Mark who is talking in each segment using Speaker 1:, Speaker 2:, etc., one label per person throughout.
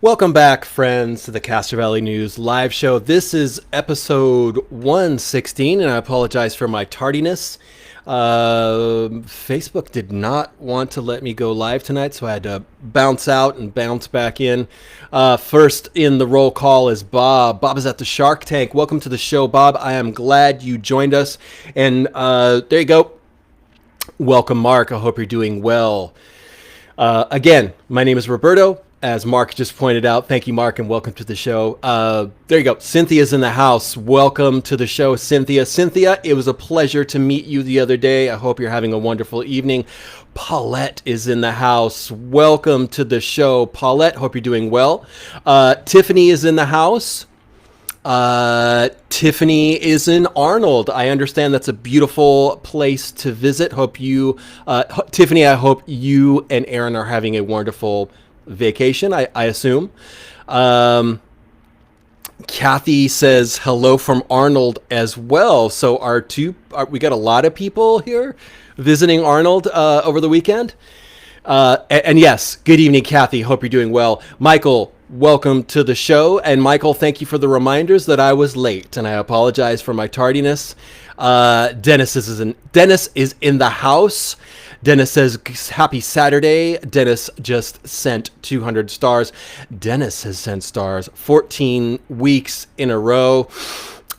Speaker 1: Welcome back, friends, to the Castro Valley News live show. This is episode 116, and I apologize for my tardiness. Facebook did not want to let me go live tonight, so I had to bounce out and bounce back in. First in the roll call is Bob. Bob is at the Shark Tank. Welcome to the show, Bob. I am glad you joined us. And there you go. Welcome, Mark. I hope you're doing well. Again, my name is Roberto. As Mark just pointed out, thank you, Mark, and welcome to the show. There you go. Cynthia's in the house. Welcome to the show, Cynthia. Cynthia, it was a pleasure to meet you the other day. I hope you're having a wonderful evening. Paulette is in the house. Welcome to the show, Paulette. Hope you're doing well. Tiffany is in the house. Tiffany is in Arnold. I understand that's a beautiful place to visit. Tiffany, I hope you and Aaron are having a wonderful vacation, I assume. Kathy says hello from Arnold as well. So we got a lot of people here visiting Arnold over the weekend. And yes, good evening, Kathy. Hope you're doing well. Michael, welcome to the show. And Michael, thank you for the reminders that I was late, and I apologize for my tardiness. Dennis is in the house. Dennis says, happy Saturday. Dennis just sent 200 stars. Dennis has sent stars 14 weeks in a row.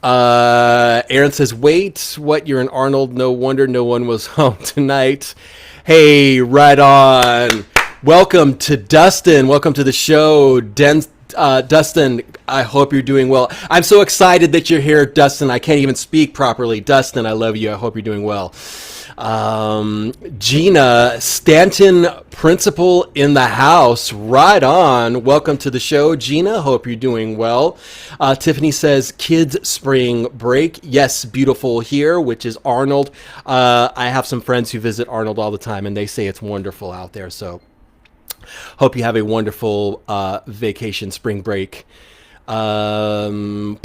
Speaker 1: Aaron says, wait, what? You're in Arnold? No wonder no one was home tonight. Hey, right on. Welcome to Dustin. Welcome to the show. Dustin, I hope you're doing well. I'm so excited that you're here, Dustin. I can't even speak properly. Dustin, I love you. I hope you're doing well. Gina Stanton, principal in the house. Right on. Welcome to the show, Gina. Hope you're doing well. Tiffany says, kids spring break. Yes, beautiful here, which is Arnold. I have some friends who visit Arnold all the time, and they say it's wonderful out there. So hope you have a wonderful vacation, spring break. Paulette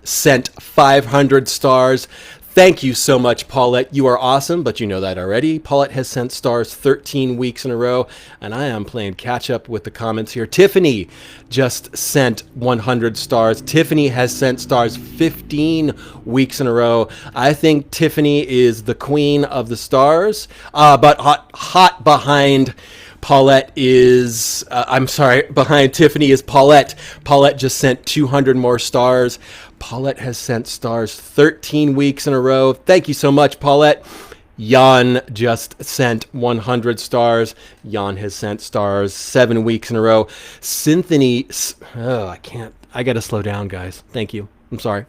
Speaker 1: sent 500 stars. Thank you so much, Paulette. You are awesome, but you know that already. Paulette has sent stars 13 weeks in a row, and I am playing catch up with the comments here. Tiffany just sent 100 stars. Tiffany has sent stars 15 weeks in a row. I think Tiffany is the queen of the stars, but hot behind Paulette is, behind Tiffany is Paulette. Paulette just sent 200 more stars. Paulette has sent stars 13 weeks in a row. Thank you so much, Paulette. Jan just sent 100 stars. Jan has sent stars 7 weeks in a row. Cynthia, I got to slow down, guys. Thank you. I'm sorry.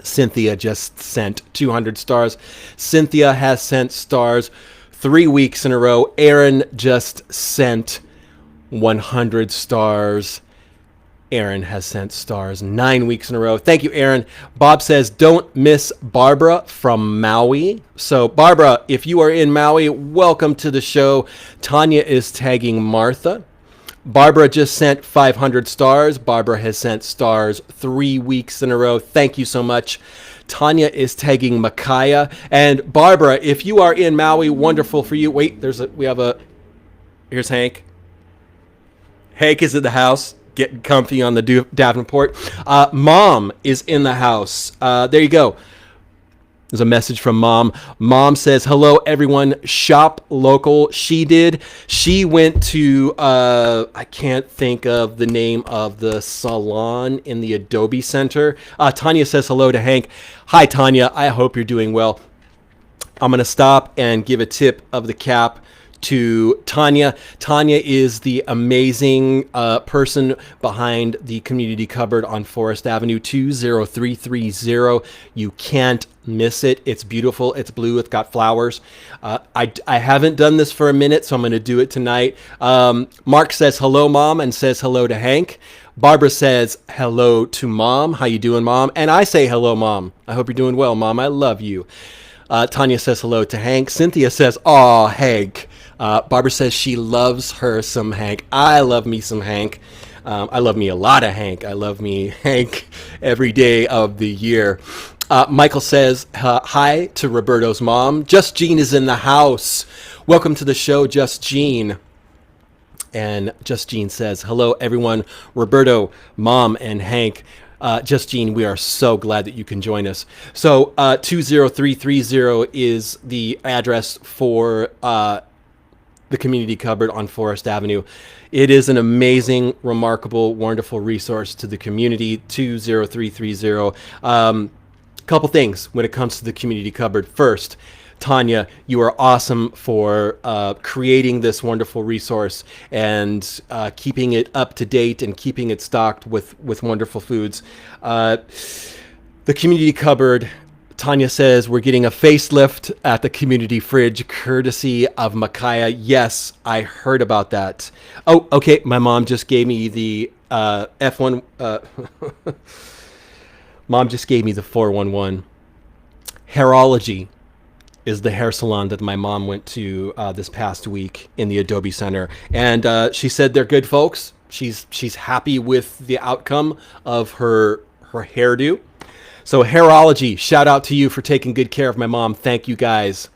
Speaker 1: Cynthia just sent 200 stars. Cynthia has sent stars 3 weeks in a row. Aaron just sent 100 stars. Aaron has sent stars 9 weeks in a row. Thank you, Aaron. Bob says, don't miss Barbara from Maui. So, Barbara, if you are in Maui, welcome to the show. Tanya is tagging Martha. Barbara just sent 500 stars. Barbara has sent stars 3 weeks in a row. Thank you so much. Tanya is tagging Micaiah. And Barbara, if you are in Maui, wonderful for you. Wait, here's Hank. Hank is in the house, getting comfy on the Davenport. Mom is in the house. There you go. There's a message from Mom. Mom says, hello, everyone. Shop local. She did. She went to, I can't think of the name of the salon in the Adobe Center. Tanya says hello to Hank. Hi, Tanya. I hope you're doing well. I'm going to stop and give a tip of the cap to Tanya. Tanya is the amazing person behind the community cupboard on Forest Avenue 20330. You can't miss it. It's beautiful. It's blue. It's got flowers. I haven't done this for a minute, so I'm going to do it tonight. Mark says hello, Mom, and says hello to Hank. Barbara says hello to Mom. How you doing, Mom? And I say hello, Mom. I hope you're doing well, Mom. I love you. Tanya says hello to Hank. Cynthia says, aw, Hank. Barbara says she loves her some Hank. I love me some Hank. I love me a lot of Hank. I love me Hank every day of the year. Michael says hi to Roberto's mom. Just Jean is in the house. Welcome to the show, Just Jean. And Just Jean says, hello, everyone. Roberto, Mom, and Hank. Just Jean, we are so glad that you can join us. So 20330 is the address for the community cupboard on Forest Avenue. It is an amazing, remarkable, wonderful resource to the community. 20330. Couple things when it comes to the community cupboard. First, Tanya, you are awesome for creating this wonderful resource and keeping it up to date and keeping it stocked with wonderful foods. The community cupboard, Tanya says, we're getting a facelift at the community fridge courtesy of Micaiah. Yes, I heard about that. Oh, okay. My mom just gave me the F1. Mom just gave me the 411. Hairology is the hair salon that my mom went to this past week in the Adobe Center. And she said they're good folks. She's happy with the outcome of her hairdo. So Hairology, shout out to you for taking good care of my mom. Thank you guys.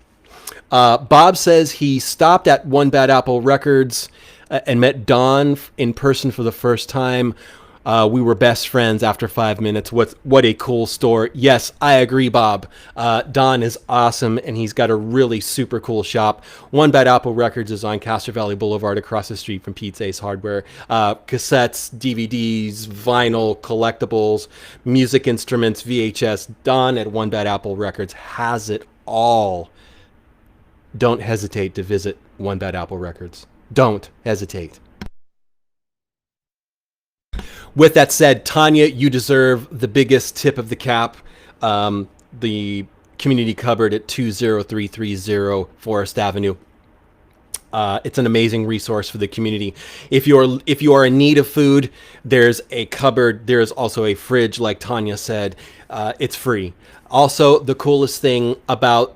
Speaker 1: Bob says he stopped at One Bad Apple Records and met Don in person for the first time. We were best friends after 5 minutes. What a cool store. Yes, I agree, Bob. Don is awesome, and he's got a really super cool shop. One Bad Apple Records is on Castro Valley Boulevard across the street from Pete's Ace Hardware. Cassettes, DVDs, vinyl, collectibles, music instruments, VHS. Don at One Bad Apple Records has it all. Don't hesitate to visit One Bad Apple Records. Don't hesitate. With that said, Tanya, you deserve the biggest tip of the cap. The community cupboard at 20330 Forest Avenue. It's an amazing resource for the community. If you are in need of food, there's a cupboard. There's also a fridge, like Tanya said. It's free. Also, the coolest thing about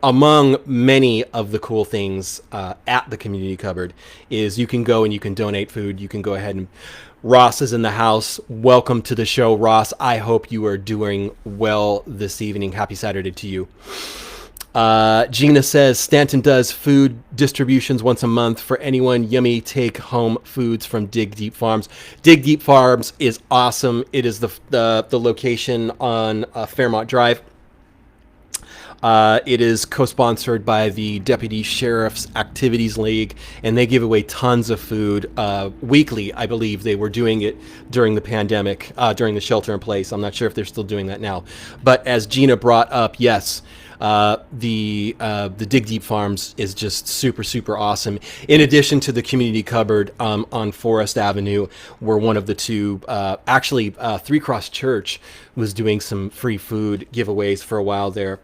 Speaker 1: among many of the cool things at the community cupboard is you can go and you can donate food. You can go ahead and Ross is in the house. Welcome to the show, Ross. I hope you are doing well this evening. Happy Saturday to you. Gina says Stanton does food distributions once a month for anyone yummy take home foods from Dig Deep Farms. Dig Deep Farms is awesome. It is the location on Fairmont Drive. It is co-sponsored by the Deputy Sheriff's Activities League, and they give away tons of food weekly. I believe they were doing it during the pandemic, during the shelter in place. I'm not sure if they're still doing that now. But as Gina brought up, yes, the Dig Deep Farms is just super, super awesome. In addition to the community cupboard on Forest Avenue, where one of the two, Three Cross Church was doing some free food giveaways for a while there.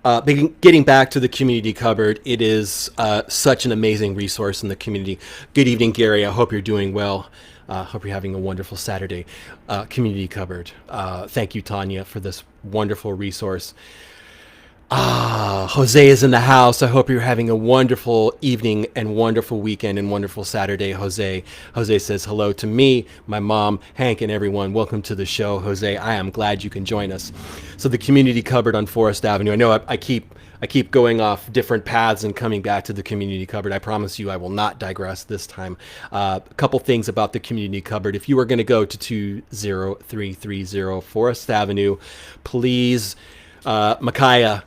Speaker 1: Getting back to the community cupboard, it is such an amazing resource in the community. Good evening, Gary. I hope you're doing well. Hope you're having a wonderful Saturday. Community cupboard. Thank you, Tanya, for this wonderful resource. Jose is in the house. I hope you're having a wonderful evening and wonderful weekend and wonderful Saturday, Jose. Jose says hello to me, my mom, Hank, and everyone. Welcome to the show, Jose. I am glad you can join us. So the community cupboard on Forest Avenue. I know I keep going off different paths and coming back to the community cupboard. I promise you I will not digress this time. A couple things about the community cupboard. If you are going to go to 20330 Forest Avenue, please, Micaiah,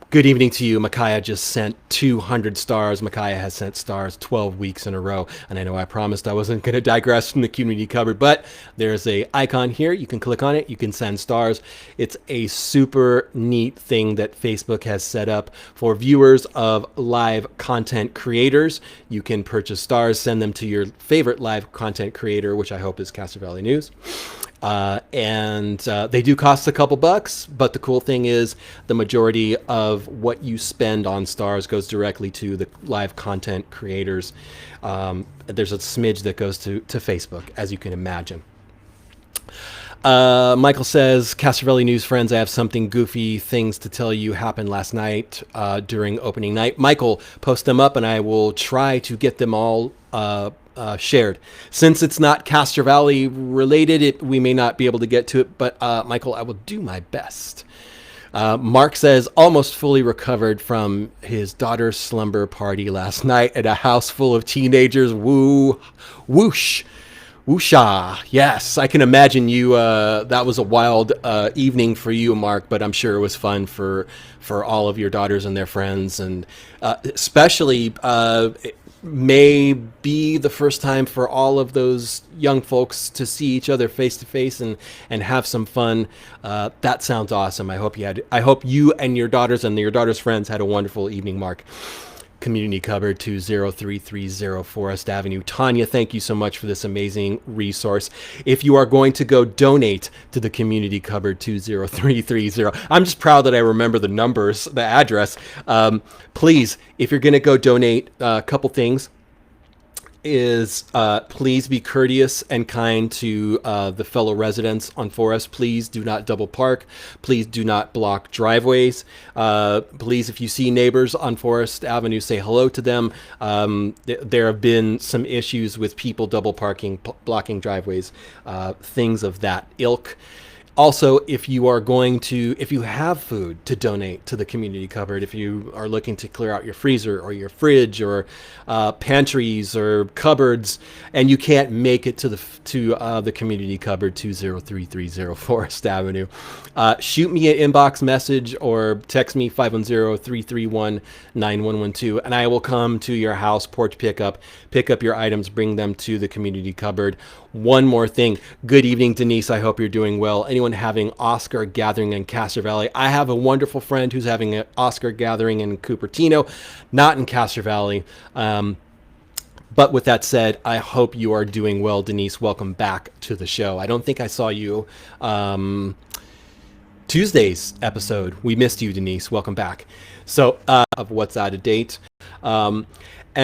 Speaker 1: good evening to you. Micaiah just sent 200 stars. Micaiah has sent stars 12 weeks in a row. And I know I promised I wasn't going to digress from the community cupboard, but there's a icon here. You can click on it. You can send stars. It's a super neat thing that Facebook has set up for viewers of live content creators. You can purchase stars, send them to your favorite live content creator, which I hope is Castro Valley News. And they do cost a couple bucks, but the cool thing is the majority of what you spend on stars goes directly to the live content creators. There's a smidge that goes to Facebook, as you can imagine. Michael says, Castro Valley News friends, I have something goofy things to tell you happened last night during opening night. Michael, post them up and I will try to get them all shared. Since it's not Castro Valley related, we may not be able to get to it, but Michael, I will do my best. Mark says, almost fully recovered from his daughter's slumber party last night at a house full of teenagers. Woo, whoosh. Woosha. Yes, I can imagine you. That was a wild evening for you, Mark, but I'm sure it was fun for all of your daughters and their friends, and especially it may be the first time for all of those young folks to see each other face to face and have some fun. That sounds awesome. I hope you and your daughters' friends had a wonderful evening, Mark. Community Cupboard 20330 Forest Avenue. Tanya, thank you so much for this amazing resource. If you are going to go donate to the Community Cupboard 20330, I'm just proud that I remember the numbers, the address. Please, if you're going to go donate, a couple things is please be courteous and kind to the fellow residents on Forest. Please do not double park. Please do not block driveways. Please, if you see neighbors on Forest Avenue, say hello to them. There have been some issues with people double parking, blocking driveways, things of that ilk. Also, if you have food to donate to the community cupboard, if you are looking to clear out your freezer or your fridge or pantries or cupboards, and you can't make it to the community cupboard 20330 Forest Avenue, shoot me an inbox message or text me 510-331-9112, and I will come to your house, porch pick up your items, bring them to the community cupboard. One more thing. Good evening, Denise. I hope you're doing well. Anyone having Oscar gathering in Castro Valley? I have a wonderful friend who's having an Oscar gathering in Cupertino, not in Castro Valley. But with that said, I hope you are doing well, Denise. Welcome back to the show. I don't think I saw you Tuesday's episode. We missed you, Denise. Welcome back. So, of what's out of date. And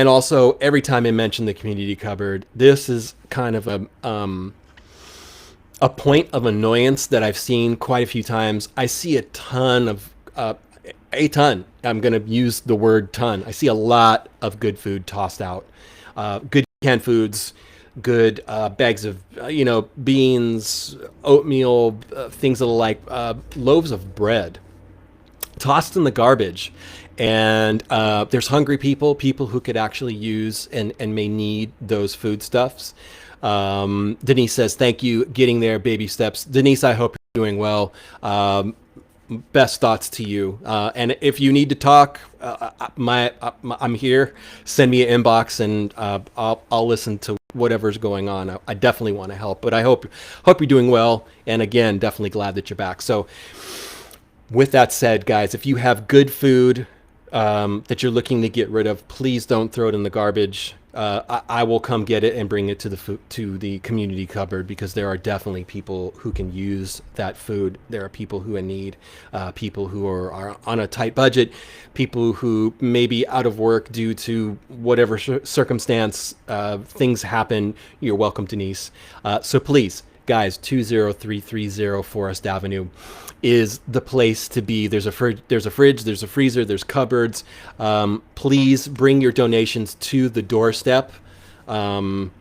Speaker 1: also, every time I mention the community cupboard, this is kind of a point of annoyance that I've seen quite a few times. I see a ton. I'm going to use the word ton. I see a lot of good food tossed out. Good canned foods, good bags of, beans, oatmeal, things of the like, loaves of bread tossed in the garbage. And there's hungry people who could actually use and may need those foodstuffs. Denise says, thank you, getting there, baby steps. Denise, I hope you're doing well. Best thoughts to you. And if you need to talk, I'm here. Send me an inbox and I'll listen to whatever's going on. I definitely want to help, but I hope you're doing well. And again, definitely glad that you're back. So with that said, guys, if you have good food that you're looking to get rid of, please don't throw it in the garbage. I will come get it and bring it to the community cupboard, because there are definitely people who can use that food. There are people who are in need, people who are on a tight budget, people who may be out of work due to whatever circumstance, things happen. You're welcome, Denise. So please, guys, 20330 Forest Avenue is the place to be. There's a fridge, there's a freezer, there's cupboards. Please bring your donations to the doorstep. That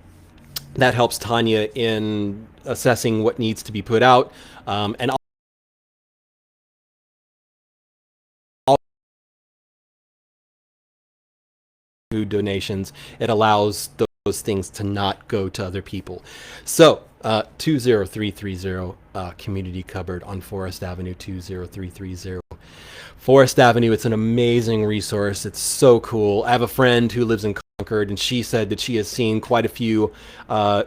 Speaker 1: helps Tanya in assessing what needs to be put out. And all food donations, it allows those things to not go to other people. So 20330 community cupboard on Forest Avenue, 20330 Forest Avenue. It's an amazing resource. It's so cool. I have a friend who lives in Concord, and she said that she has seen quite a few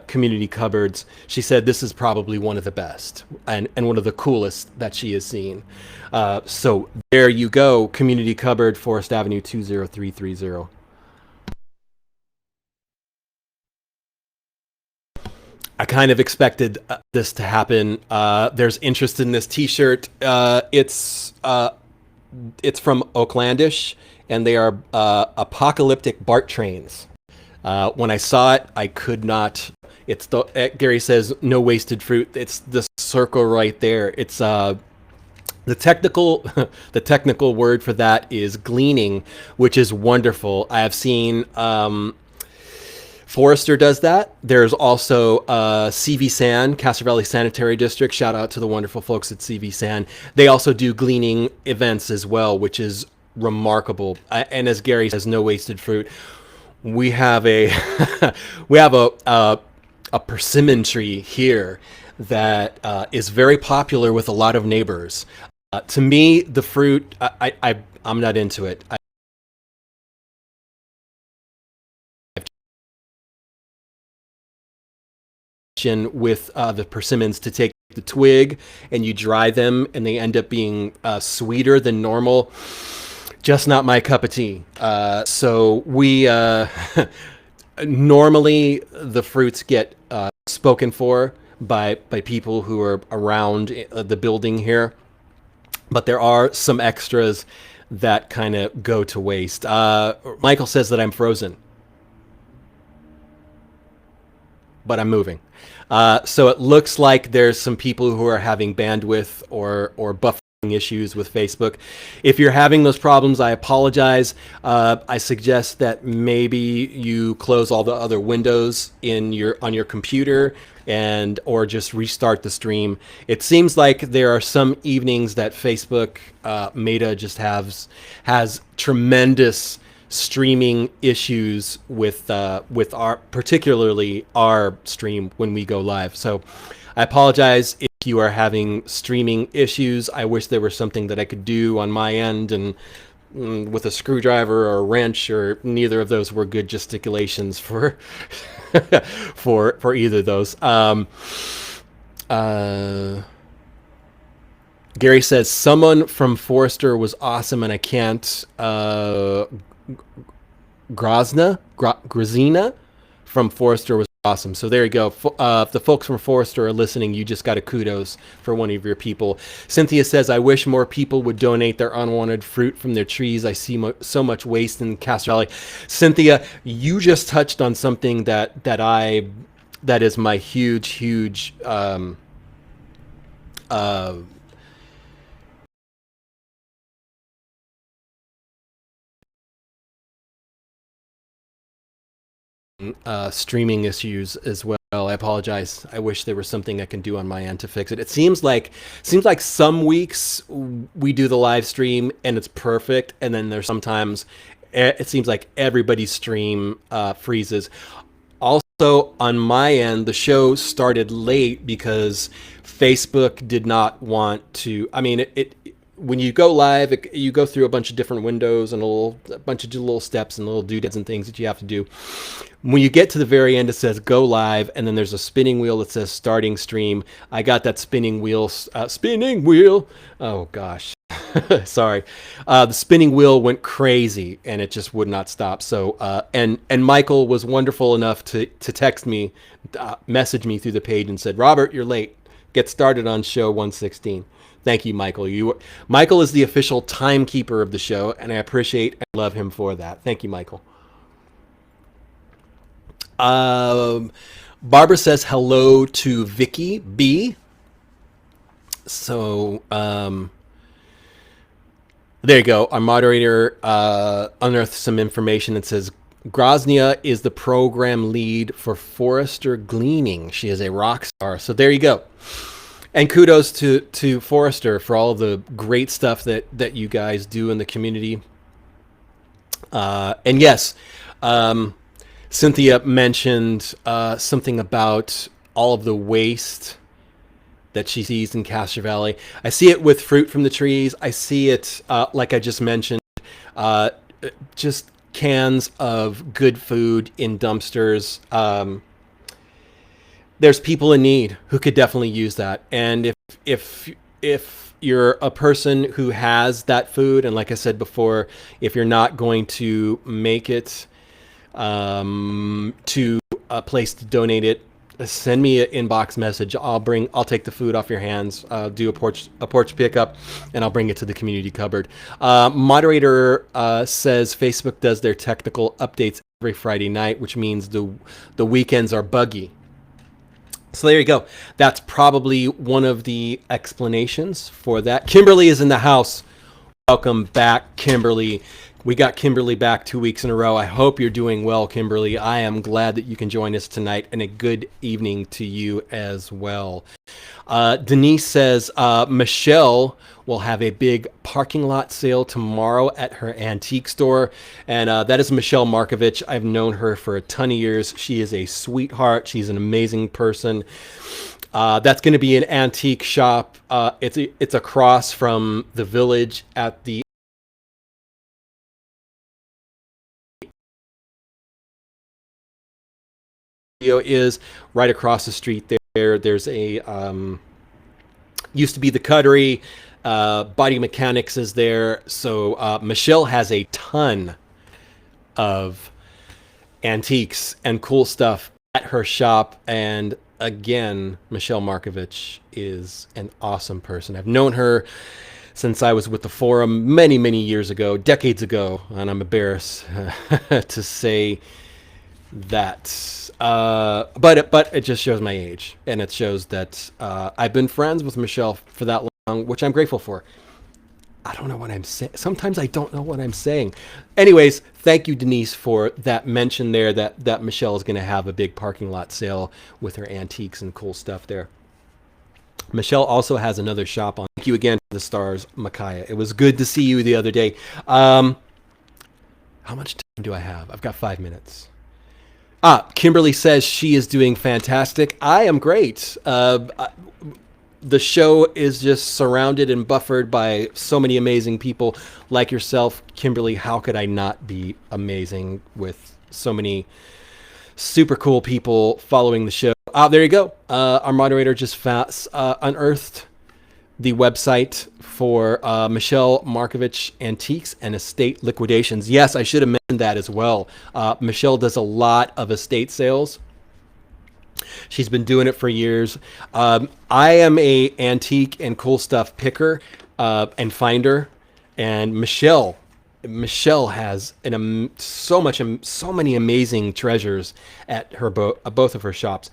Speaker 1: community cupboards. She said this is probably one of the best and one of the coolest that she has seen. So there you go, community cupboard, Forest Avenue, 20330. I kind of expected this to happen. There's interest in this T-shirt. It's from Oaklandish, and they are apocalyptic BART trains. When I saw it, I could not. It's Gary says no wasted fruit. It's the circle right there. It's the technical word for that is gleaning, which is wonderful. I have seen Forester does that. There's also CV San, Castro Valley Sanitary District. Shout out to the wonderful folks at CV San. They also do gleaning events as well, which is remarkable. And as Gary says, no wasted fruit. We have a we have a persimmon tree here that is very popular with a lot of neighbors. To me, the fruit, I'm not into it. With the persimmons to take the twig and you dry them and they end up being sweeter than normal. Just not my cup of tea. So we normally the fruits get spoken for by people who are around the building here, but there are some extras that kind of go to waste. Michael says that I'm frozen, but I'm moving. So it looks like there's some people who are having bandwidth or buffering issues with Facebook. If you're having those problems, I apologize. I suggest that maybe you close all the other windows on your computer and or just restart the stream. It seems like there are some evenings that Facebook Meta just has tremendous streaming issues with our, particularly our stream when we go live. So I apologize if you are having streaming issues. I wish there was something that I could do on my end and with a screwdriver or a wrench, or neither of those were good gesticulations for for either of those. Gary says someone from Forester was awesome and I can't Grazyna from Forester was awesome. So there you go. If the folks from Forester are listening, you just got a kudos for one of your people. Cynthia says, I wish more people would donate their unwanted fruit from their trees. I see so much waste in Castro Valley. Cynthia, you just touched on something that is my huge streaming issues as well. I apologize. I wish there was something I can do on my end to fix it. It seems like some weeks we do the live stream and it's perfect, and then there's sometimes it seems like everybody's stream freezes. Also, on my end, the show started late because Facebook did not want to. I mean, it when you go live, you go through a bunch of different windows and a bunch of little steps and little doodads and things that you have to do. When you get to the very end, it says go live, and then there's a spinning wheel that says starting stream. I got that spinning wheel. Oh gosh, sorry. The spinning wheel went crazy, and it just would not stop. So, and Michael was wonderful enough to text me, message me through the page and said, Robert, you're late. Get started on show 116. Thank you, Michael. Michael is the official timekeeper of the show, and I appreciate and love him for that. Thank you, Michael. Barbara says hello to Vicky B. So there you go. Our moderator unearthed some information that says Grazyna is the program lead for ForestrGleaning. She is a rock star. So there you go. And kudos to Forester for all of the great stuff that you guys do in the community. And yes, Cynthia mentioned something about all of the waste that she sees in Castro Valley. I see it with fruit from the trees. I see it, like I just mentioned, just cans of good food in dumpsters. There's people in need who could definitely use that. And if you're a person who has that food, and like I said before, if you're not going to make it to a place to donate it, send me an inbox message. I'll take the food off your hands, do a porch pickup, and I'll bring it to the community cupboard. Moderator says Facebook does their technical updates every Friday night, which means the weekends are buggy. So there you go. That's probably one of the explanations for that. Kimberly is in the house. Welcome back, Kimberly. We got Kimberly back 2 weeks in a row. I hope you're doing well, Kimberly. I am glad that you can join us tonight, and a good evening to you as well. Denise says Michelle will have a big parking lot sale tomorrow at her antique store. And that is Michelle Markovich. I've known her for a ton of years. She is a sweetheart. She's an amazing person. That's going to be an antique shop. It's across from the Village at the is right across the street there. There's a used to be the Cuttery. Body Mechanics is there. So Michelle has a ton of antiques and cool stuff at her shop. And again, Michelle Markovich is an awesome person. I've known her since I was with the forum many, many years ago, decades ago, and I'm embarrassed to say that. But it just shows my age, and it shows that I've been friends with Michelle for that long, which I'm grateful for. I don't know what I'm saying. Sometimes I don't know what I'm saying. Anyways, thank you, Denise, for that mention there that Michelle is going to have a big parking lot sale with her antiques and cool stuff there. Michelle also has another shop on. Thank you again for the stars, Micaiah. It was good to see you the other day. How much time do I have? I've got 5 minutes. Kimberly says she is doing fantastic. I am great. The show is just surrounded and buffered by so many amazing people like yourself, Kimberly. How could I not be amazing with so many super cool people following the show? There you go. Our moderator just unearthed the website for Michelle Markovich Antiques and Estate Liquidations. Yes, I should have mentioned that as well. Michelle does a lot of estate sales. She's been doing it for years. I am a antique and cool stuff picker and finder, and Michelle has so many amazing treasures at her both of her shops.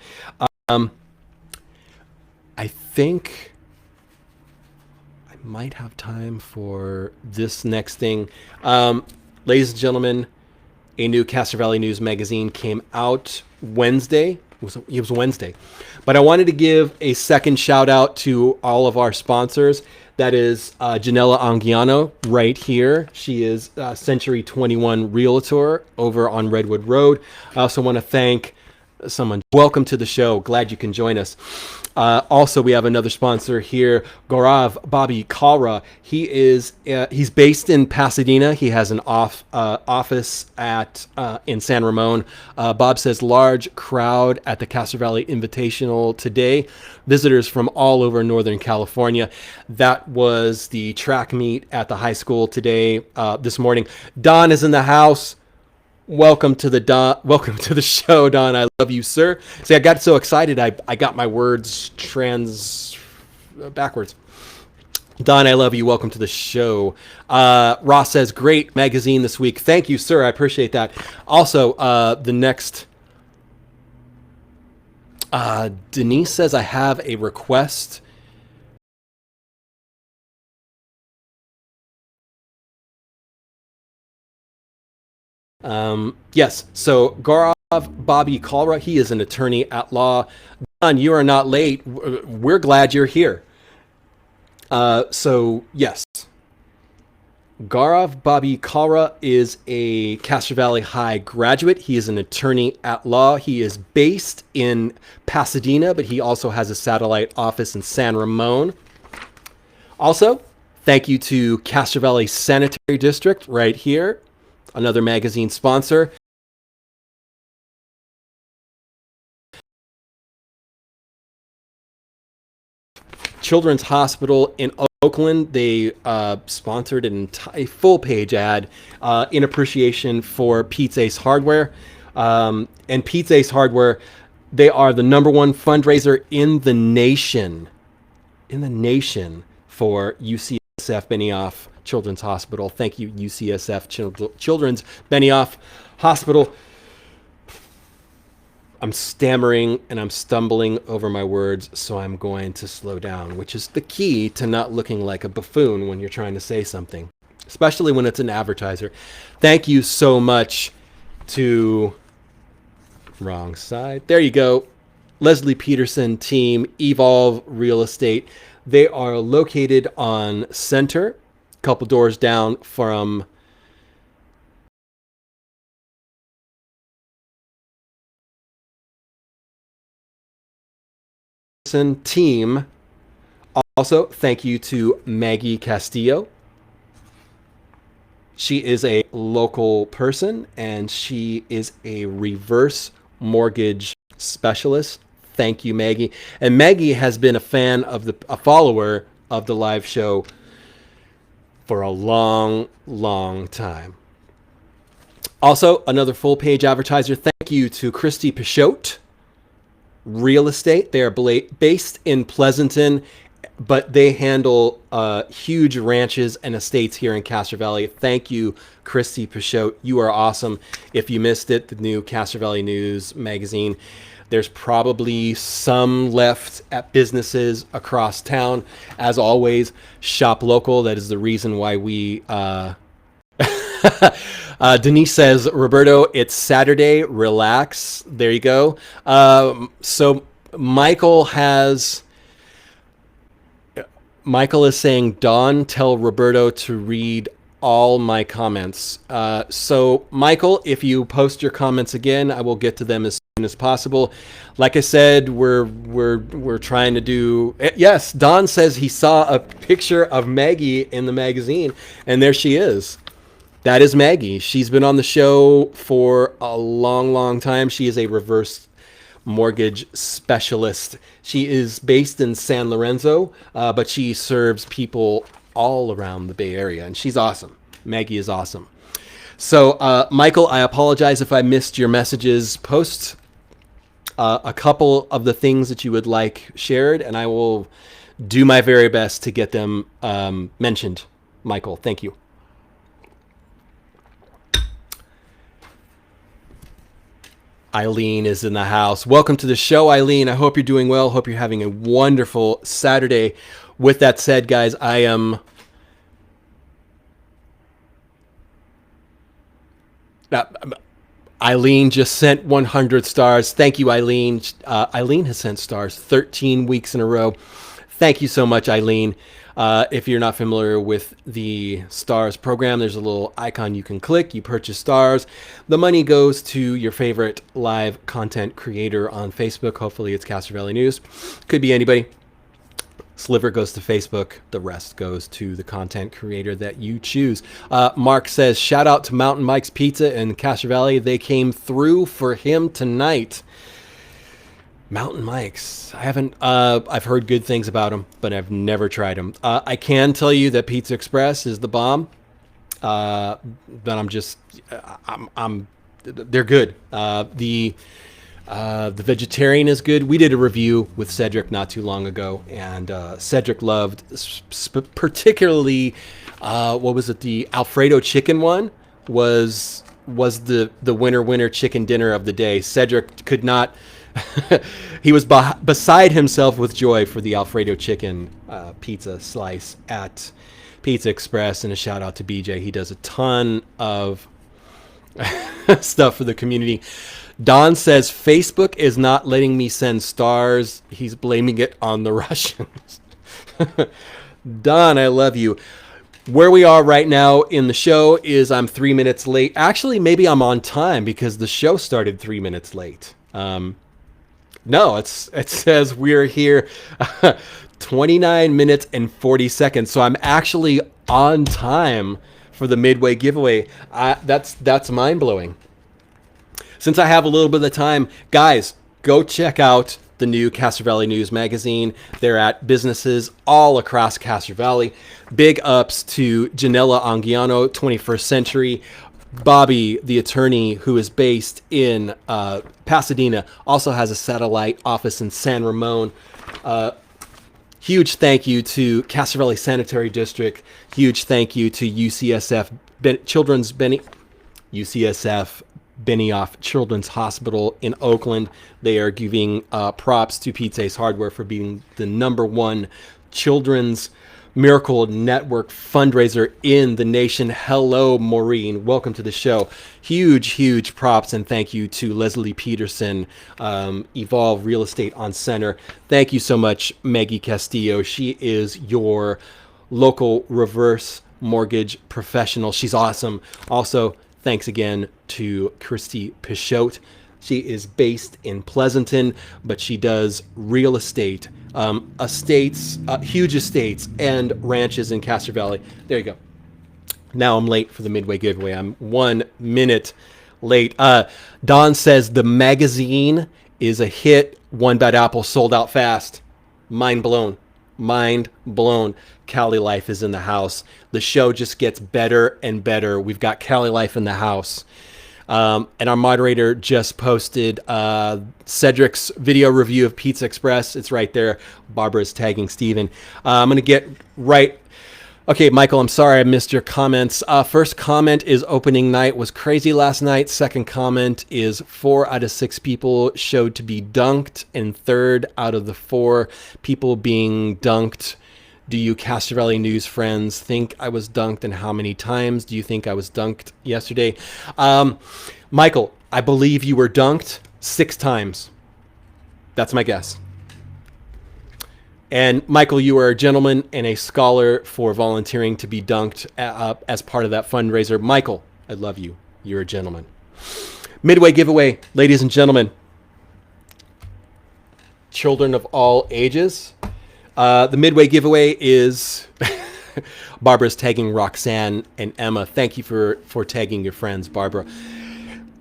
Speaker 1: I think I might have time for this next thing. Ladies and gentlemen, a new Castro Valley News magazine came out Wednesday. It was Wednesday. But I wanted to give a second shout out to all of our sponsors. That is Janella Anguiano right here. She is Century 21 Realtor over on Redwood Road. I also want to thank someone. Welcome to the show. Glad you can join us. Also, we have another sponsor here, Gaurav Bobby Kalra. He's based in Pasadena. He has an office in San Ramon. Bob says large crowd at the Castro Valley Invitational today. Visitors from all over Northern California. That was the track meet at the high school today, this morning. Don is in the house. Welcome to the show, Don. I love you, sir. See, I got so excited, I got my words backwards. Don, I love you. Welcome to the show. Ross says, great magazine this week. Thank you, sir. I appreciate that. Also, the next, Denise says, I have a request. Yes, so Gaurav Bobby Kalra, he is an attorney at law. Don, you are not late. We're glad you're here. So yes, Gaurav Bobby Kalra is a Castro Valley High graduate. He is an attorney at law. He is based in Pasadena, but he also has a satellite office in San Ramon. Also, thank you to Castro Valley Sanitary District right here. Another magazine sponsor. Children's Hospital in Oakland, they sponsored a full page ad in appreciation for Pete's Ace Hardware. And Pete's Ace Hardware, they are the #1 fundraiser in the nation for UCSF Benioff Children's Hospital. Thank you, UCSF Children's Benioff Hospital. I'm stammering and I'm stumbling over my words, so I'm going to slow down, which is the key to not looking like a buffoon when you're trying to say something. especially when it's an advertiser. Thank you so much to wrong side. There you go. Leslie Peterson team, Evolve Real Estate. They are located on Center, a couple doors down from team. Also, thank you to Maggie Castillo. She is a local person and she is a reverse mortgage specialist. Thank you, Maggie. And Maggie has been a follower of the live show for a long, long time. Also, another full page advertiser. Thank you to Christy Pichotte Real Estate. They are based in Pleasanton, but they handle huge ranches and estates here in Castro Valley. Thank you, Christy Pichotte. You are awesome. If you missed it, the new Castro Valley News magazine, there's probably some left at businesses across town. As always, shop local. That is the reason why we... Denise says, Roberto, it's Saturday. Relax. There you go. So Michael is saying, Dawn, tell Roberto to read all my comments. So Michael, if you post your comments again, I will get to them as soon as possible. Like I said, we're trying to do. Yes, Don says he saw a picture of Maggie in the magazine, and there she is. That is Maggie. She's been on the show for a long, long time. She is a reverse mortgage specialist. She is based in San Lorenzo, but she serves people all around the Bay Area, and she's awesome. Maggie is awesome. So, Michael, I apologize if I missed your messages. Post a couple of the things that you would like shared, and I will do my very best to get them mentioned. Michael, thank you. Eileen is in the house. Welcome to the show, Eileen. I hope you're doing well. Hope you're having a wonderful Saturday. With that said, guys, I am... Eileen just sent 100 stars. Thank you, Eileen. Eileen has sent stars 13 weeks in a row. Thank you so much, Eileen. If you're not familiar with the stars program, there's a little icon you can click. You purchase stars. The money goes to your favorite live content creator on Facebook. Hopefully it's Castro Valley News. Could be anybody. Sliver goes to Facebook. The rest goes to the content creator that you choose. Mark says, shout out to Mountain Mike's Pizza in Castro Valley. They came through for him tonight. Mountain Mike's. I've heard good things about them, but I've never tried them. I can tell you that Pizza Express is the bomb. But they're good. The vegetarian is good. We did a review with Cedric not too long ago, and Cedric loved particularly, what was it? The Alfredo chicken one was the winner chicken dinner of the day. Cedric could not... he was beside himself with joy for the Alfredo chicken pizza slice at Pizza Express, and a shout out to BJ. He does a ton of stuff for the community. Don says, Facebook is not letting me send stars. He's blaming it on the Russians. Don, I love you. Where we are right now in the show is I'm 3 minutes late. Actually, maybe I'm on time because the show started 3 minutes late. No, it says we're here 29 minutes and 40 seconds. So I'm actually on time for the Midway Giveaway. That's mind-blowing. Since I have a little bit of time, guys, go check out the new Castro Valley News magazine. They're at businesses all across Castro Valley. Big ups to Janella Anguiano, 21st Century. Bobby, the attorney who is based in Pasadena, also has a satellite office in San Ramon. Huge thank you to Castro Valley Sanitary District. Huge thank you to UCSF Benioff Children's Hospital in Oakland. They are giving props to Pizza's Hardware for being the #1 children's Miracle Network fundraiser in the nation. Hello, Maureen. Welcome to the show. Huge props and thank you to Leslie Peterson, Evolve Real Estate on Center. Thank you so much, Maggie Castillo. She is your local reverse mortgage professional. She's awesome. Also, thanks again to Christy Pichotte. She is based in Pleasanton, but she does real estate, estates, huge estates, and ranches in Castro Valley. There you go. Now I'm late for the Midway giveaway. I'm 1 minute late. Don says the magazine is a hit. One Bad Apple sold out fast. Mind blown. Mind blown. Cali Life is in the house. The show just gets better and better. We've got Cali Life in the house. And our moderator just posted Cedric's video review of Pizza Express. It's right there. Barbara's tagging Steven. I'm going to get right. Okay, Michael, I'm sorry I missed your comments. First comment is opening night was crazy last night. Second comment is 4 out of 6 people showed to be dunked. And 3rd out of the 4 people being dunked. Do you Castro Valley News friends think I was dunked, and how many times do you think I was dunked yesterday? Michael, I believe you were dunked 6 times. That's my guess. And Michael, you are a gentleman and a scholar for volunteering to be dunked as part of that fundraiser. Michael, I love you. You're a gentleman. Midway giveaway, ladies and gentlemen. Children of all ages. The Midway giveaway is Barbara's tagging Roxanne and Emma. Thank you for tagging your friends, Barbara.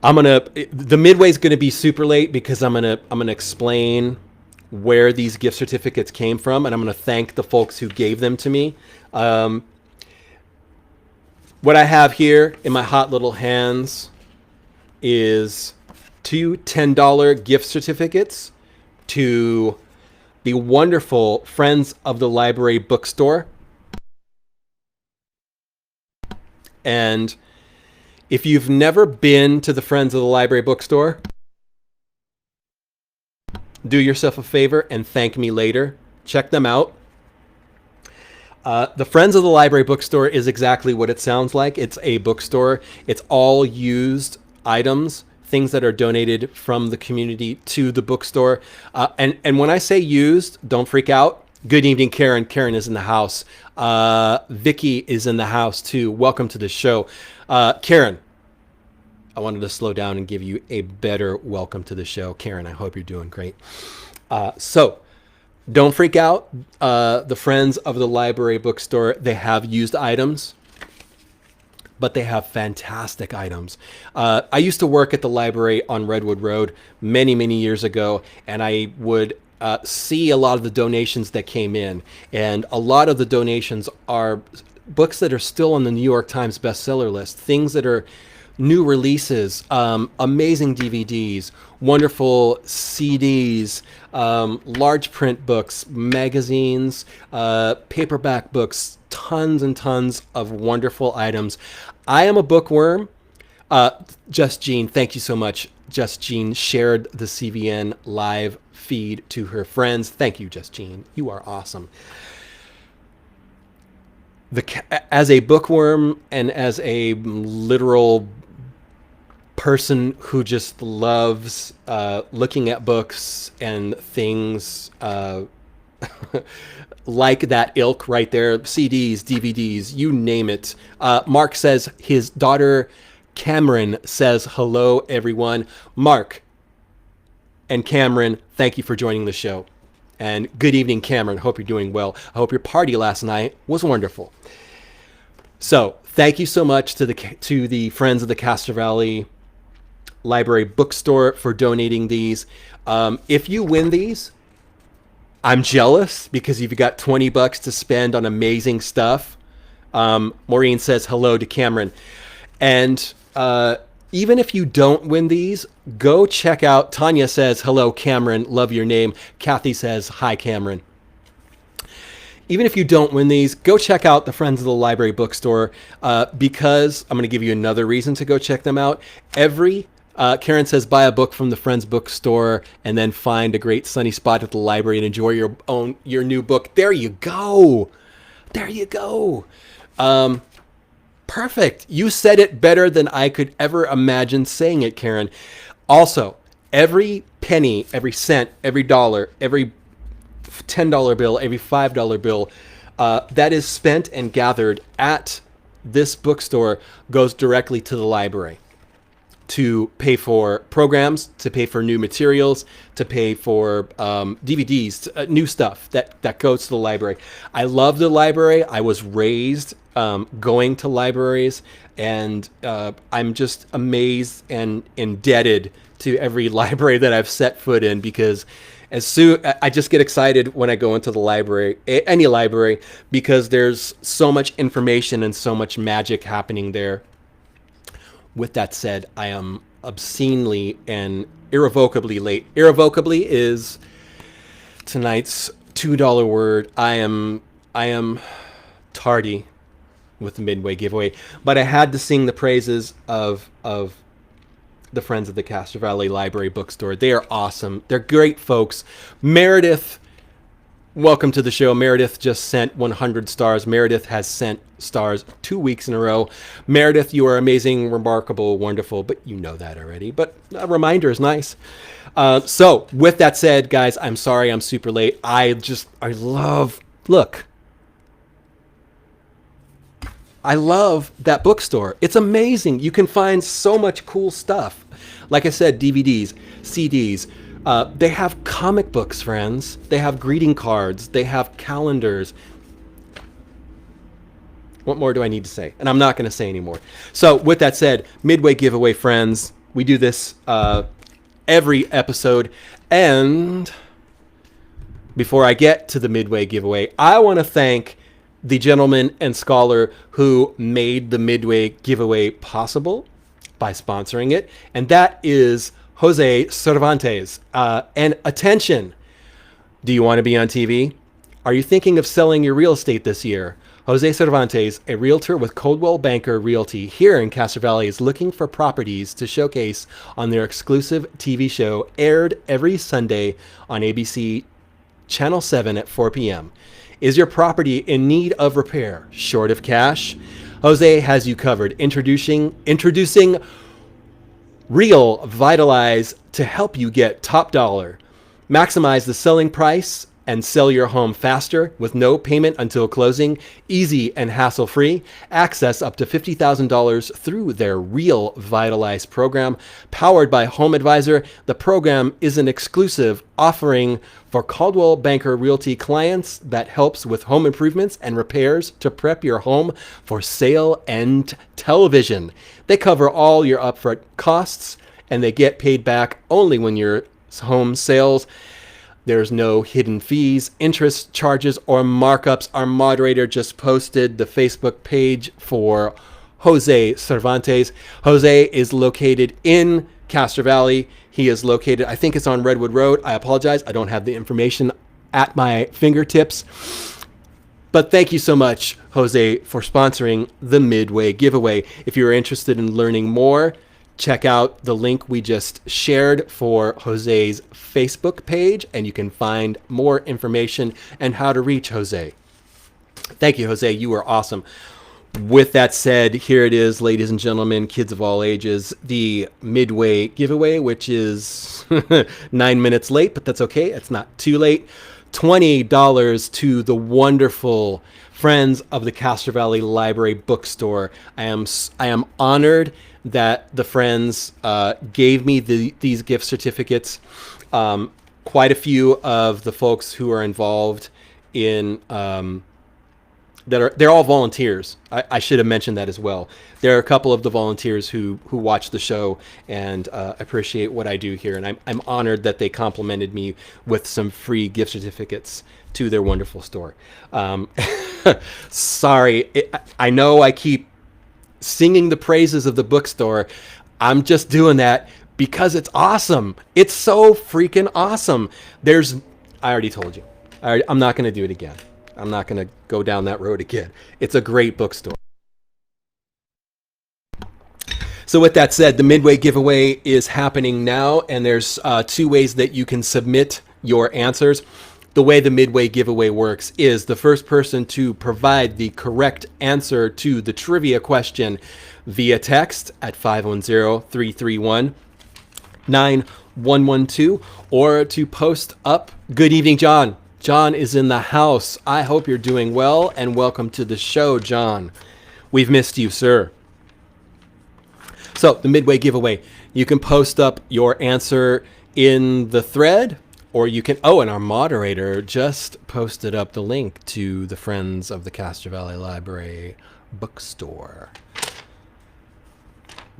Speaker 1: The Midway's gonna be super late because I'm gonna explain where these gift certificates came from, and I'm gonna thank the folks who gave them to me. What I have here in my hot little hands is 2 $10 gift certificates to the wonderful Friends of the Library bookstore. And if you've never been to the Friends of the Library bookstore, do yourself a favor and thank me later. Check them out. The Friends of the Library bookstore is exactly what it sounds like. It's a bookstore. It's all used items, things that are donated from the community to the bookstore. And when I say used, don't freak out. Good evening, Karen. Karen is in the house. Vicky is in the house too. Welcome to the show. Karen, I wanted to slow down and give you a better welcome to the show. Karen, I hope you're doing great. So don't freak out. The Friends of the Library bookstore, they have used items, but they have fantastic items. I used to work at the library on Redwood Road many years ago, and I would see a lot of the donations that came in. And a lot of the donations are books that are still on the New York Times bestseller list, things that are new releases, amazing DVDs, wonderful CDs, large print books, magazines, paperback books, tons and tons of wonderful items. I am a bookworm. Just Jean, thank you so much. Just Jean shared the CVN live feed to her friends. Thank you, Just Jean. You are awesome. As a bookworm and as a literal person who just loves looking at books and things like that ilk right there, CDs, DVDs, you name it. Mark says his daughter Cameron says hello, everyone. Mark and Cameron, thank you for joining the show. And good evening, Cameron. Hope you're doing well. I hope your party last night was wonderful. So thank you so much to the Friends of the Castro Valley Library bookstore for donating these. If you win these, I'm jealous because you've got $20 to spend on amazing stuff. Maureen says hello to Cameron. And even if you don't win these, go check out. Tanya says, hello, Cameron. Love your name. Kathy says, hi, Cameron. Even if you don't win these, go check out the Friends of the Library bookstore because I'm going to give you another reason to go check them out. Karen says, buy a book from the Friends bookstore and then find a great sunny spot at the library and enjoy your new book. There you go. There you go. Perfect. You said it better than I could ever imagine saying it, Karen. Also, every penny, every cent, every dollar, every $10 bill, every $5 bill that is spent and gathered at this bookstore goes directly to the library to pay for programs, to pay for new materials, to pay for DVDs, new stuff that goes to the library. I love the library. I was raised going to libraries, and I'm just amazed and indebted to every library that I've set foot in, because I just get excited when I go into the library, any library, because there's so much information and so much magic happening there. With that said, I am obscenely and irrevocably late. Irrevocably is tonight's $2 word. I am tardy with the Midway giveaway, but I had to sing the praises of the friends of the Castro Valley Library Bookstore. They are awesome. They're great folks. Meredith, welcome to the show. Meredith just sent 100 stars. Meredith has sent stars 2 weeks in a row. Meredith, you are amazing, remarkable, wonderful, but you know that already. But a reminder is nice. So with that said, guys, I'm sorry I'm super late. I love that bookstore. It's amazing. You can find so much cool stuff. Like I said, DVDs, CDs. They have comic books, friends. They have greeting cards. They have calendars. What more do I need to say? And I'm not going to say anymore. So with that said, Midway giveaway, friends. We do this every episode. And before I get to the Midway giveaway, I want to thank the gentleman and scholar who made the Midway giveaway possible by sponsoring it. And that is Jose Cervantes. And attention, do you want to be on TV? Are you thinking of selling your real estate this year? Jose Cervantes, a realtor with Coldwell Banker Realty here in Castro Valley, is looking for properties to showcase on their exclusive TV show, aired every Sunday on ABC Channel 7 at 4 p.m. Is your property in need of repair, short of cash? Jose has you covered. Introducing Real Vitalize to help you get top dollar. Maximize the selling price and sell your home faster with no payment until closing. Easy and hassle-free. Access up to $50,000 through their Real Vitalize program. Powered by Home Advisor, the program is an exclusive offering for Coldwell Banker Realty clients that helps with home improvements and repairs to prep your home for sale and television. They cover all your upfront costs, and they get paid back only when your home sells. There's no hidden fees, interest charges, or markups. Our moderator just posted the Facebook page for Jose Cervantes. Jose is located in Castro Valley. He is located, I think it's on Redwood Road. I apologize. I don't have the information at my fingertips. But thank you so much, Jose, for sponsoring the Midway giveaway. If you're interested in learning more, check out the link we just shared for Jose's Facebook page, and you can find more information and how to reach Jose. Thank you, Jose. You are awesome. With that said, here it is, ladies and gentlemen, kids of all ages, the Midway giveaway, which is 9 minutes late, but that's okay. It's not too late. $20 to the wonderful friends of the Castro Valley Library Bookstore. I am honored that the friends gave me these gift certificates. Quite a few of the folks who are involved in they're all volunteers. I should have mentioned that as well. There are a couple of the volunteers who watch the show and appreciate what I do here, and I'm honored that they complimented me with some free gift certificates to their wonderful store. Sorry, I know I keep singing the praises of the bookstore. I'm just doing that because it's awesome. It's so freaking awesome. I already told you. I'm not going to do it again. I'm not going to go down that road again. It's a great bookstore. So with that said, the Midway giveaway is happening now, and there's 2 ways that you can submit your answers. the way the Midway giveaway works is the first person to provide the correct answer to the trivia question via text at 510-331-9112 or to post up. Good evening, John. John is in the house. I hope you're doing well, and welcome to the show, John. We've missed you, sir. So the Midway giveaway, you can post up your answer in the thread, or you can, and our moderator just posted up the link to the Friends of the Castro Valley Library bookstore.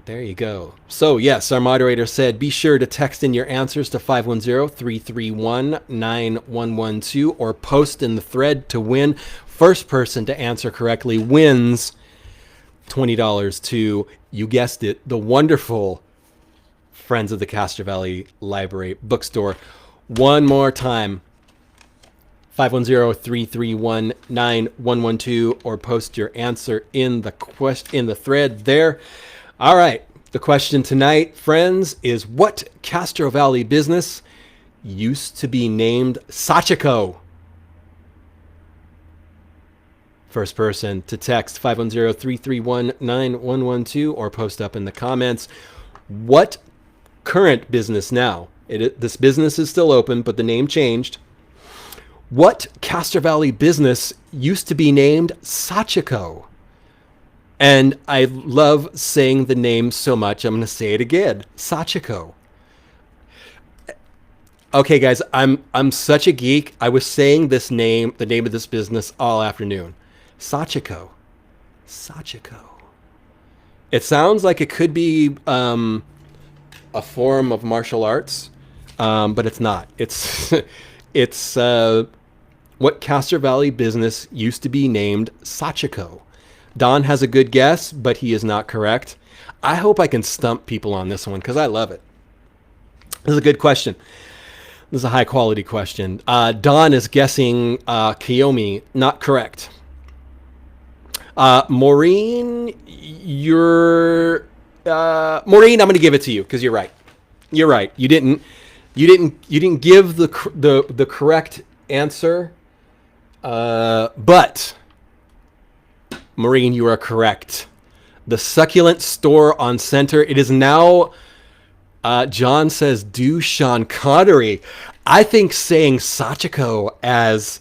Speaker 1: There you go. So yes, our moderator said, be sure to text in your answers to 510-331-9112 or post in the thread to win. First person to answer correctly wins $20 to, you guessed it, the wonderful Friends of the Castro Valley Library bookstore. One more time, 510-331-9112 or post your answer in the thread there. All right, the question tonight, friends, is what Castro Valley business used to be named Sachiko? First person to text 510-331-9112 or post up in the comments. What current business now? This business is still open, but the name changed. What Castro Valley business used to be named Sachiko? And I love saying the name so much, I'm going to say it again. Sachiko. Okay, guys, I'm such a geek. I was saying the name of this business all afternoon. Sachiko. Sachiko. It sounds like it could be a form of martial arts, but it's not. It's what Castro Valley business used to be named Sachiko. Don has a good guess, but he is not correct. I hope I can stump people on this one because I love it. This is a good question. This is a high quality question. Don is guessing Kiyomi, not correct. Maureen, Maureen, I'm going to give it to you because you're right. You're right. You didn't give the correct answer, but Maureen, you are correct. The succulent store on Center. It is now, John says, do Sean Connery. I think saying Sachiko as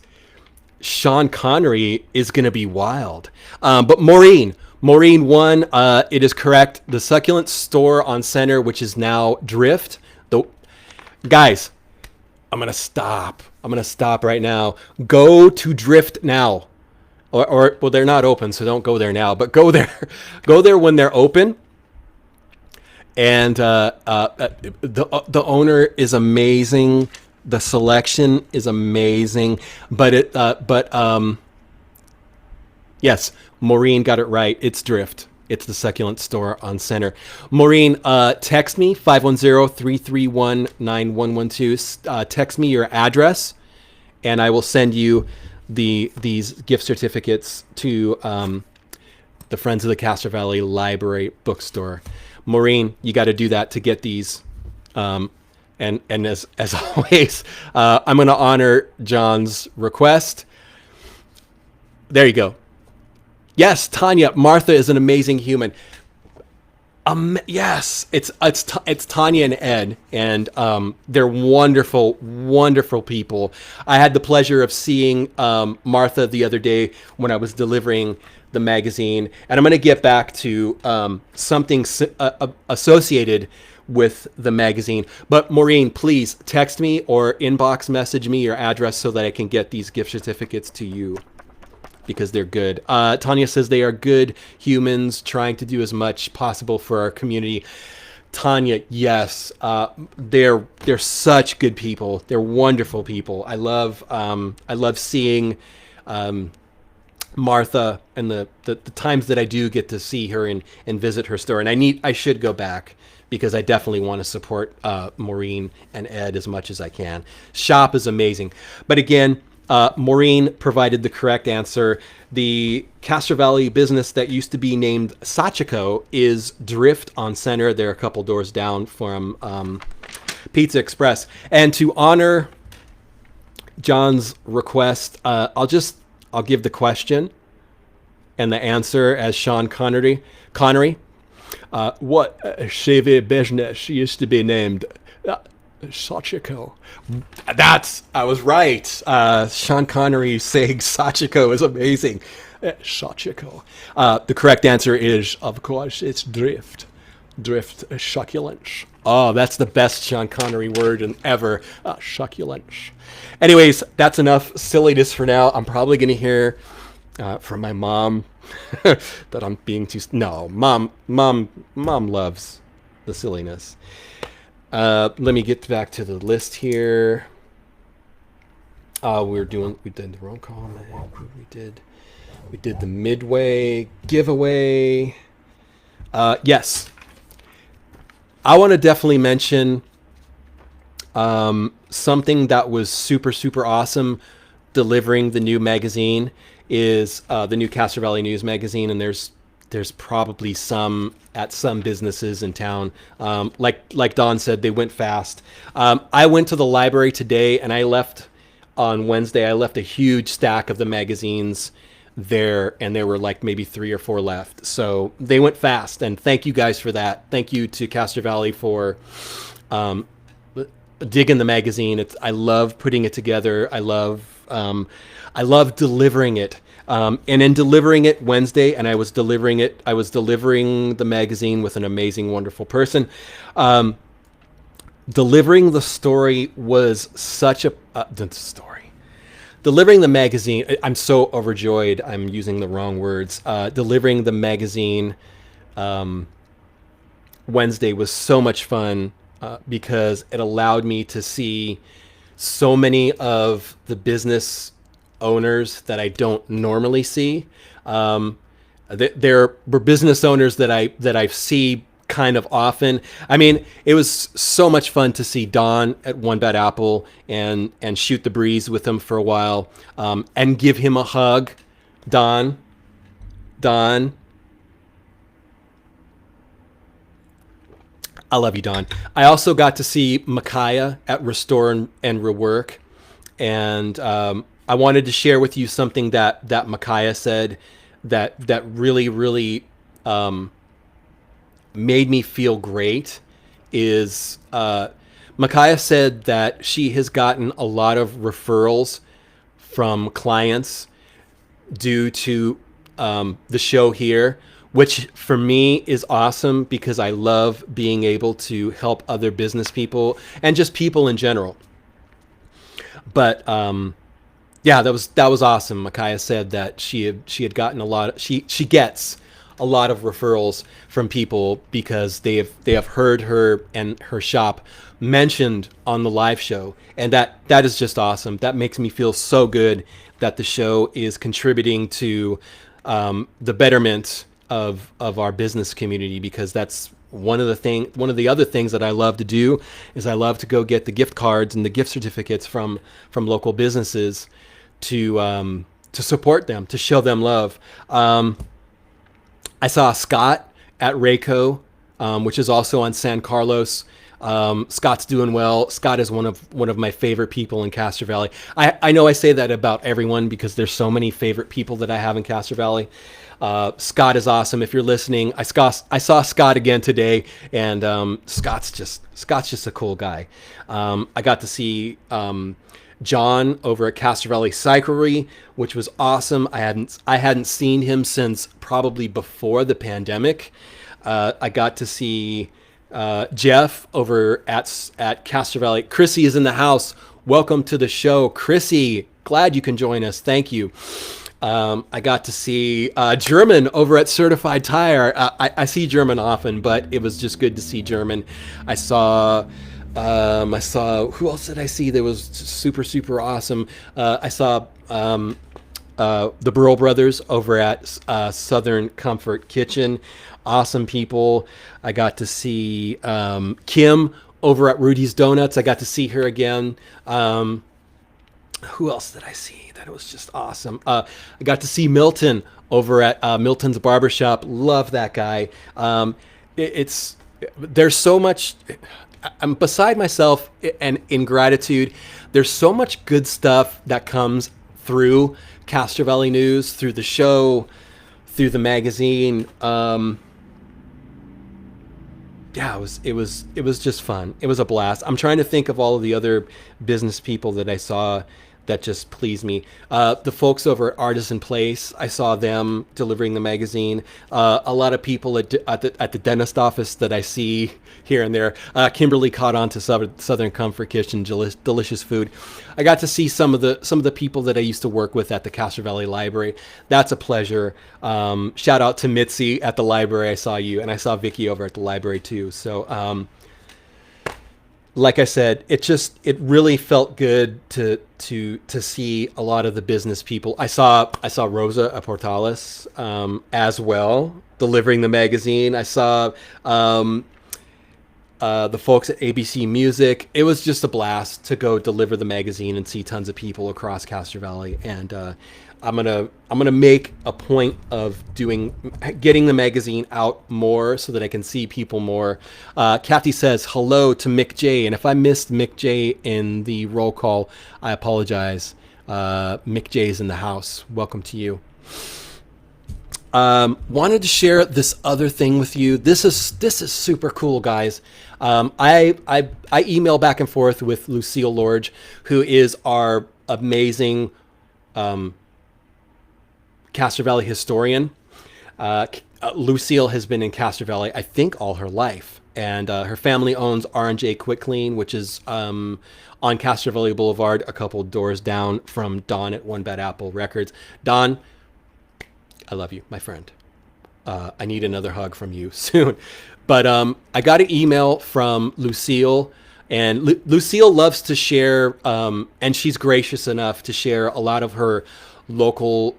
Speaker 1: Sean Connery is going to be wild. But Maureen won. It is correct. The succulent store on Center, which is now Drift. Guys, I'm going to stop. I'm going to stop right now. Go to Drift now. Or well, they're not open, so don't go there now. But go there. Go there when they're open. And the owner is amazing. The selection is amazing. Yes, Maureen got it right. It's Drift. It's the succulent store on Center. Maureen, text me 510-331-9112. Text me your address, and I will send you these gift certificates to the Friends of the Castro Valley Library bookstore. Maureen, you got to do that to get these. And as always, I'm going to honor John's request. There you go. Yes, Tanya, Martha is an amazing human. Yes, it's Tanya and Ed, and they're wonderful, wonderful people. I had the pleasure of seeing Martha the other day when I was delivering the magazine, and I'm going to get back to something associated with the magazine. But Maureen, please text me or inbox message me your address so that I can get these gift certificates to you, because they're good. Tanya says they are good humans trying to do as much possible for our community. Tanya, yes, they're such good people. They're wonderful people. I love seeing Martha and the times that I do get to see her and visit her store. And I should go back because I definitely want to support Maureen and Ed as much as I can. Shop is amazing. But again, Maureen provided the correct answer. The Castro Valley business that used to be named Sachiko is Drift on Center. They're a couple doors down from Pizza Express. And to honor John's request. I'll give the question and the answer as Sean Connery. What CV business used to be named Sachiko? I was right. Sean Connery saying Sachiko is amazing. Sachiko. The correct answer is, of course, it's drift. Drift succulence. Oh, that's the best Sean Connery word ever. Succulence. Anyways, that's enough silliness for now. I'm probably going to hear from my mom that I'm being too. No, mom loves the silliness. Let me get back to the list here. We did the roll call. We did the Midway giveaway. Yes. I want to definitely mention something that was super, super awesome delivering the new magazine is the new Castro Valley News magazine, and there's probably some at some businesses in town. Like Don said, they went fast. I went to the library today, and I left on Wednesday. I left a huge stack of the magazines there, and there were like maybe 3 or 4 left. So they went fast, and thank you guys for that. Thank you to Castro Valley for digging the magazine. I love putting it together. I love delivering it. And in delivering it Wednesday, and I was delivering the magazine with an amazing, wonderful person. Delivering the story was such a story. Delivering the magazine, I'm so overjoyed. I'm using the wrong words. Delivering the magazine Wednesday was so much fun because it allowed me to see so many of the business owners that I don't normally see. There were business owners that I see kind of often. I mean, it was so much fun to see Don at One Bad Apple and shoot the breeze with him for a while, and give him a hug. Don, I love you, Don. I also got to see Micaiah at Restore and Rework, and I wanted to share with you something that Micaiah said that really, really made me feel great. Is Micaiah said that she has gotten a lot of referrals from clients due to the show here, which for me is awesome because I love being able to help other business people and just people in general. But yeah, that was awesome. Micaiah said that she had gotten a lot. She gets a lot of referrals from people because they have heard her and her shop mentioned on the live show, and that is just awesome. That makes me feel so good that the show is contributing to the betterment of our business community, because that's one of the other things that I love to do is I love to go get the gift cards and the gift certificates from local businesses to support them, to show them love. I saw Scott at Rayco, which is also on San Carlos. Scott's doing well. Scott is one of my favorite people in Castro Valley. I know I say that about everyone because there's so many favorite people that I have in Castro Valley. Scott is awesome. If you're listening, I saw Scott again today, and Scott's just a cool guy. I got to see John over at Castro Valley Cyclery, which was awesome. I hadn't seen him since probably before the pandemic. I got to see Jeff over at Castro Valley. Chrissy is in the house. Welcome to the show, Chrissy. Glad you can join us. Thank you. I got to see German over at Certified Tire. I see German often, but it was just good to see German. I saw who else did I see that was super, super awesome? I saw the Burrell brothers over at Southern Comfort Kitchen. Awesome people. I got to see Kim over at Rudy's Donuts. I got to see her again. Who else did I see that was just awesome? I got to see Milton over at Milton's Barbershop. Love that guy. There's so much. I'm beside myself and in gratitude. There's so much good stuff that comes through Castro Valley News, through the show, through the magazine. Yeah, it was just fun. It was a blast. I'm trying to think of all of the other business people that I saw that just pleased me. The folks over at Artisan Place, I saw them delivering the magazine. A lot of people at the dentist office that I see here and there. Kimberly caught on to Southern Comfort Kitchen, delicious food. I got to see some of the people that I used to work with at the Castro Valley Library. That's a pleasure. Shout out to Mitzi at the library. I saw you, and I saw Vicky over at the library too. So. Like I said, it really felt good to see a lot of the business people. I saw Rosa Portales as well delivering the magazine. I saw the folks at ABC Music. It was just a blast to go deliver the magazine and see tons of people across Castro Valley. And I'm gonna make a point of getting the magazine out more so that I can see people more. Kathy says hello to Mick J, and if I missed Mick J in the roll call, I apologize. Mick J is in the house. Welcome to you. Wanted to share this other thing with you. This is super cool, guys. I email back and forth with Lucille Lorge, who is our amazing Castro Valley historian. Lucille has been in Castro Valley, I think, all her life, and her family owns R&J Quick Clean, which is on Castro Valley Boulevard, a couple doors down from Don at One Bad Apple Records. Don, I love you, my friend. I need another hug from you soon. But I got an email from Lucille, and Lucille loves to share, and she's gracious enough to share a lot of her local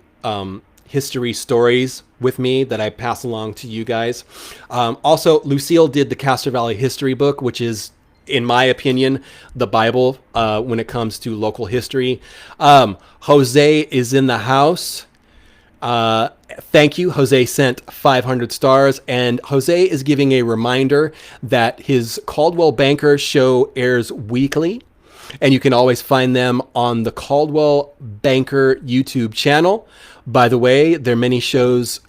Speaker 1: history stories with me that I pass along to you guys. Also, Lucille did the Castro Valley History book, which is, in my opinion, the Bible when it comes to local history. Jose is in the house. Thank you. Jose sent 500 stars, and Jose is giving a reminder that his Caldwell Banker show airs weekly, and you can always find them on the Caldwell Banker YouTube channel. By the way, there are many shows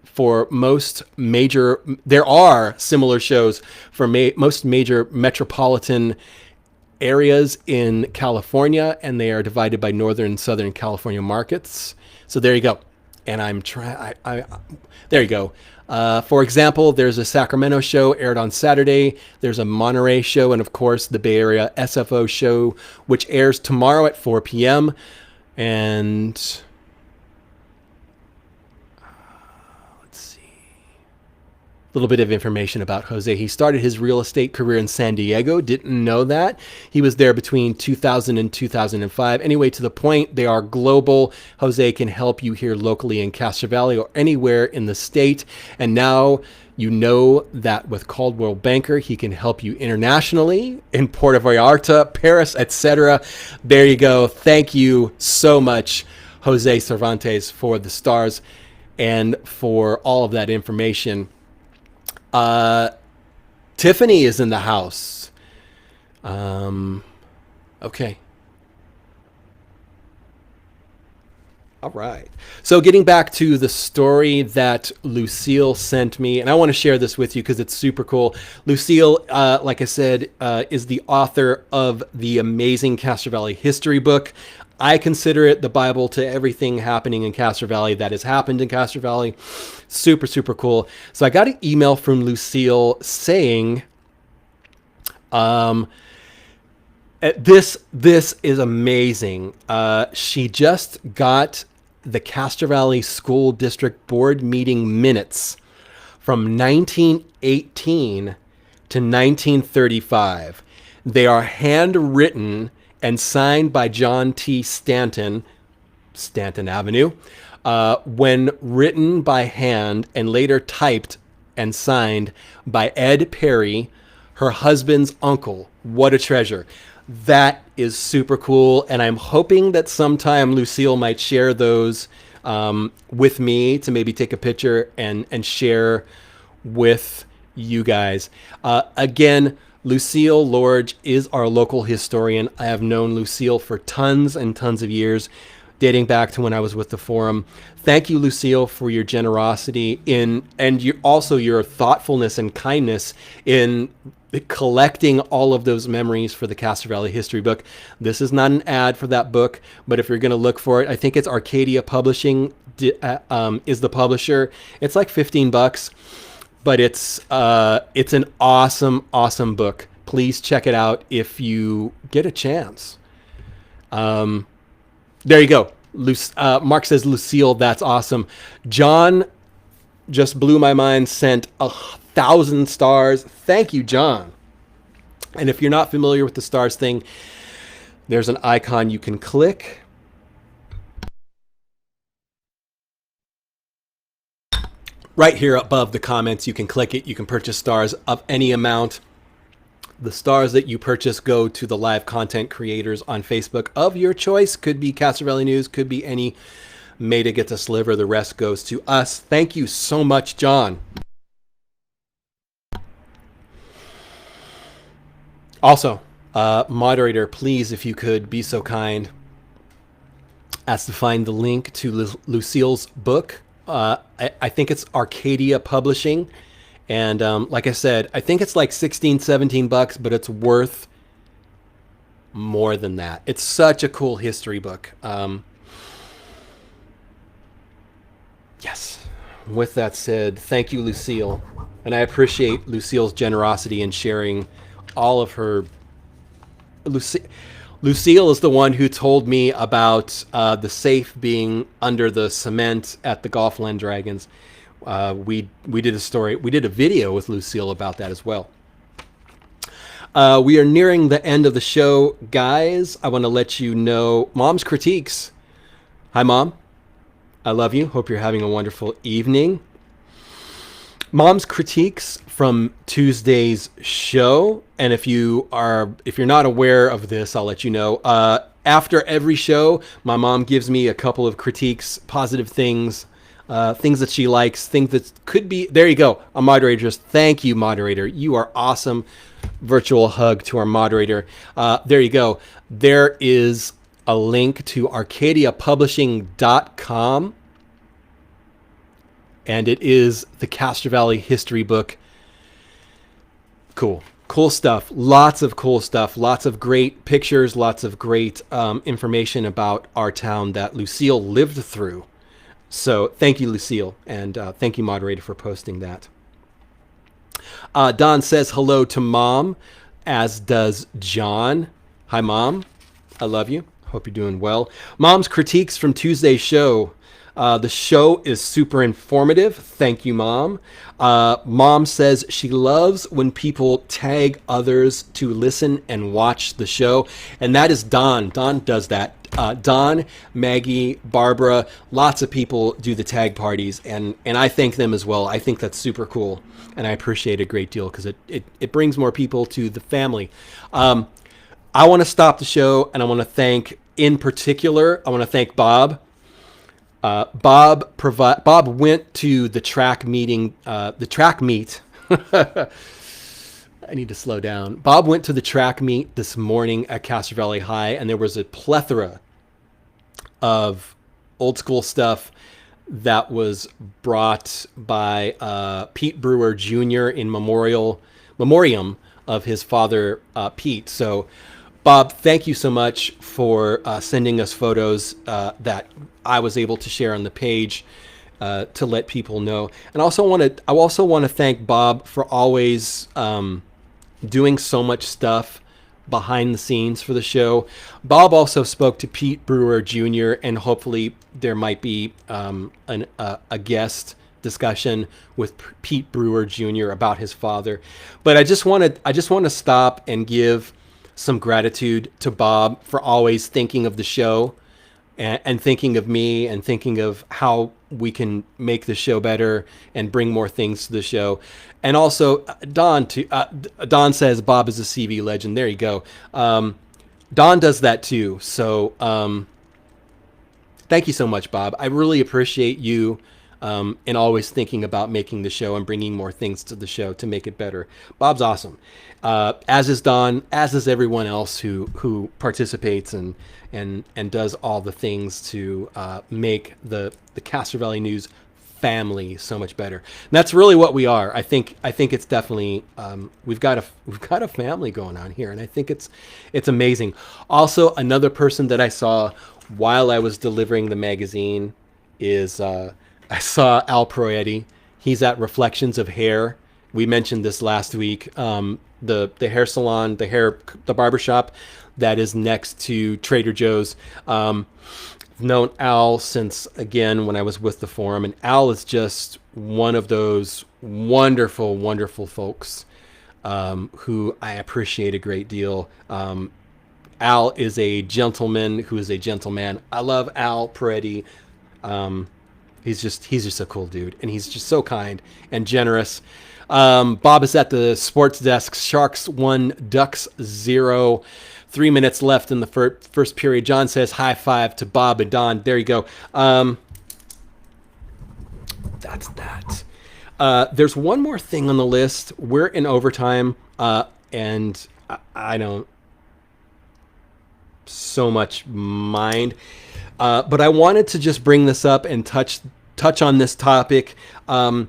Speaker 1: for most major, there are similar shows for most major metropolitan areas in California, and they are divided by Northern and Southern California markets. So there you go. And there you go. For example, there's a Sacramento show aired on Saturday. There's a Monterey show, and of course the Bay Area SFO show, which airs tomorrow at 4 p.m. And let's see, a little bit of information about Jose. He started his real estate career in San Diego. Didn't know that. He was there between 2000 and 2005. Anyway, to the point, they are global. Jose can help you here locally in Castro Valley or anywhere in the state. And now you know that with Caldwell Banker, he can help you internationally in Puerto Vallarta, Paris, etc. There you go. Thank you so much, Jose Cervantes, for the stars and for all of that information. Tiffany is in the house. Okay. All right. So getting back to the story that Lucille sent me, and I want to share this with you because it's super cool. Lucille, like I said, is the author of the amazing Castro Valley history book. I consider it the Bible to everything happening in Castro Valley that has happened in Castro Valley. Super, super cool. So I got an email from Lucille saying, this is amazing. She just got the Castro Valley School District Board meeting minutes from 1918 to 1935. They are handwritten and signed by John T. Stanton Avenue, when written by hand and later typed and signed by Ed Perry, her husband's uncle. What a treasure. That is super cool, and I'm hoping that sometime Lucille might share those with me to maybe take a picture and share with you guys. Again, Lucille Lorge is our local historian. I have known Lucille for tons and tons of years, dating back to when I was with the forum. Thank you, Lucille, for your generosity and also your thoughtfulness and kindness in collecting all of those memories for the Castro Valley history book. This is not an ad for that book, but if you're going to look for it, I think it's Arcadia Publishing is the publisher. It's like $15, but it's an awesome book. Please check it out if you get a chance. There you go. Mark says, Lucille, that's awesome. John just blew my mind, sent 1,000 stars. Thank you, John. And if you're not familiar with the stars thing, there's an icon you can click. Right here above the comments, you can click it. You can purchase stars of any amount. The stars that you purchase go to the live content creators on Facebook of your choice. Could be Castro Valley News, could be any. Maida gets a sliver. The rest goes to us. Thank you so much, John. Also, moderator, please, if you could be so kind, as to find the link to Lucille's book. I think it's Arcadia Publishing. And like I said, I think it's like $16-17, but it's worth more than that. It's such a cool history book. Yes. With that said, thank you, Lucille. And I appreciate Lucille's generosity in sharing all of her. Lucille is the one who told me about the safe being under the cement at the Golfland Dragons. We did a video with Lucille about that as well. We are nearing the end of the show, guys. I want to let you know Mom's Critiques. Hi, Mom. I love you. Hope you're having a wonderful evening. Mom's Critiques from Tuesday's show. And if you're not aware of this, I'll let you know. After every show, my mom gives me a couple of critiques, positive things, things that she likes, things that could be. There you go. A moderator. Just thank you, moderator. You are awesome. Virtual hug to our moderator. There you go. There is a link to arcadiapublishing.com. And it is the Castro Valley history book. Cool stuff. Lots of cool stuff. Lots of great pictures. Lots of great information about our town that Lucille lived through. So thank you, Lucille. And thank you, moderator, for posting that. Don says hello to Mom, as does John. Hi, Mom. I love you. Hope you're doing well. Mom's Critiques from Tuesday's show. The show is super informative. Thank you, Mom. Mom says she loves when people tag others to listen and watch the show. And that is Don. Don does that. Don, Maggie, Barbara, lots of people do the tag parties. And I thank them as well. I think that's super cool. And I appreciate it a great deal because it brings more people to the family. I want to stop the show and I want to thank, in particular, I want to thank Bob. Bob went to the track meeting, the track meet. I need to slow down. Bob went to the track meet this morning at Castro Valley High, and there was a plethora of old school stuff that was brought by Pete Brewer Jr. in memoriam of his father, Pete. So, Bob, thank you so much for sending us photos that I was able to share on the page to let people know. And I also want to thank Bob for always doing so much stuff behind the scenes for the show. Bob also spoke to Pete Brewer Jr. and hopefully there might be a guest discussion with Pete Brewer Jr. about his father. But I just want to stop and give some gratitude to Bob for always thinking of the show and thinking of me and thinking of how we can make the show better and bring more things to the show. And also Don says Bob is a CV legend. There you go. Don does that too. So thank you so much, Bob. I really appreciate you and always thinking about making the show and bringing more things to the show to make it better. Bob's awesome, as is Don, as is everyone else who participates and does all the things to make the Castro Valley News family so much better. And that's really what we are. I think it's definitely we've got a family going on here, and I think it's amazing. Also, another person that I saw while I was delivering the magazine is I saw Al Proietti. He's at Reflections of Hair. We mentioned this last week. The hair salon, the barbershop that is next to Trader Joe's. Known Al since, again, when I was with the forum, and Al is just one of those wonderful, wonderful folks who I appreciate a great deal. Al is a gentleman who is a gentleman. I love Al Peretti. He's just a cool dude, and he's just so kind and generous. Bob is at the sports desk. Sharks 1, Ducks 0. 3 minutes left in the first period. John says high five to Bob and Don. There you go. That's that. There's one more thing on the list. We're in overtime, and I don't so much mind. But I wanted to just bring this up and touch on this topic. When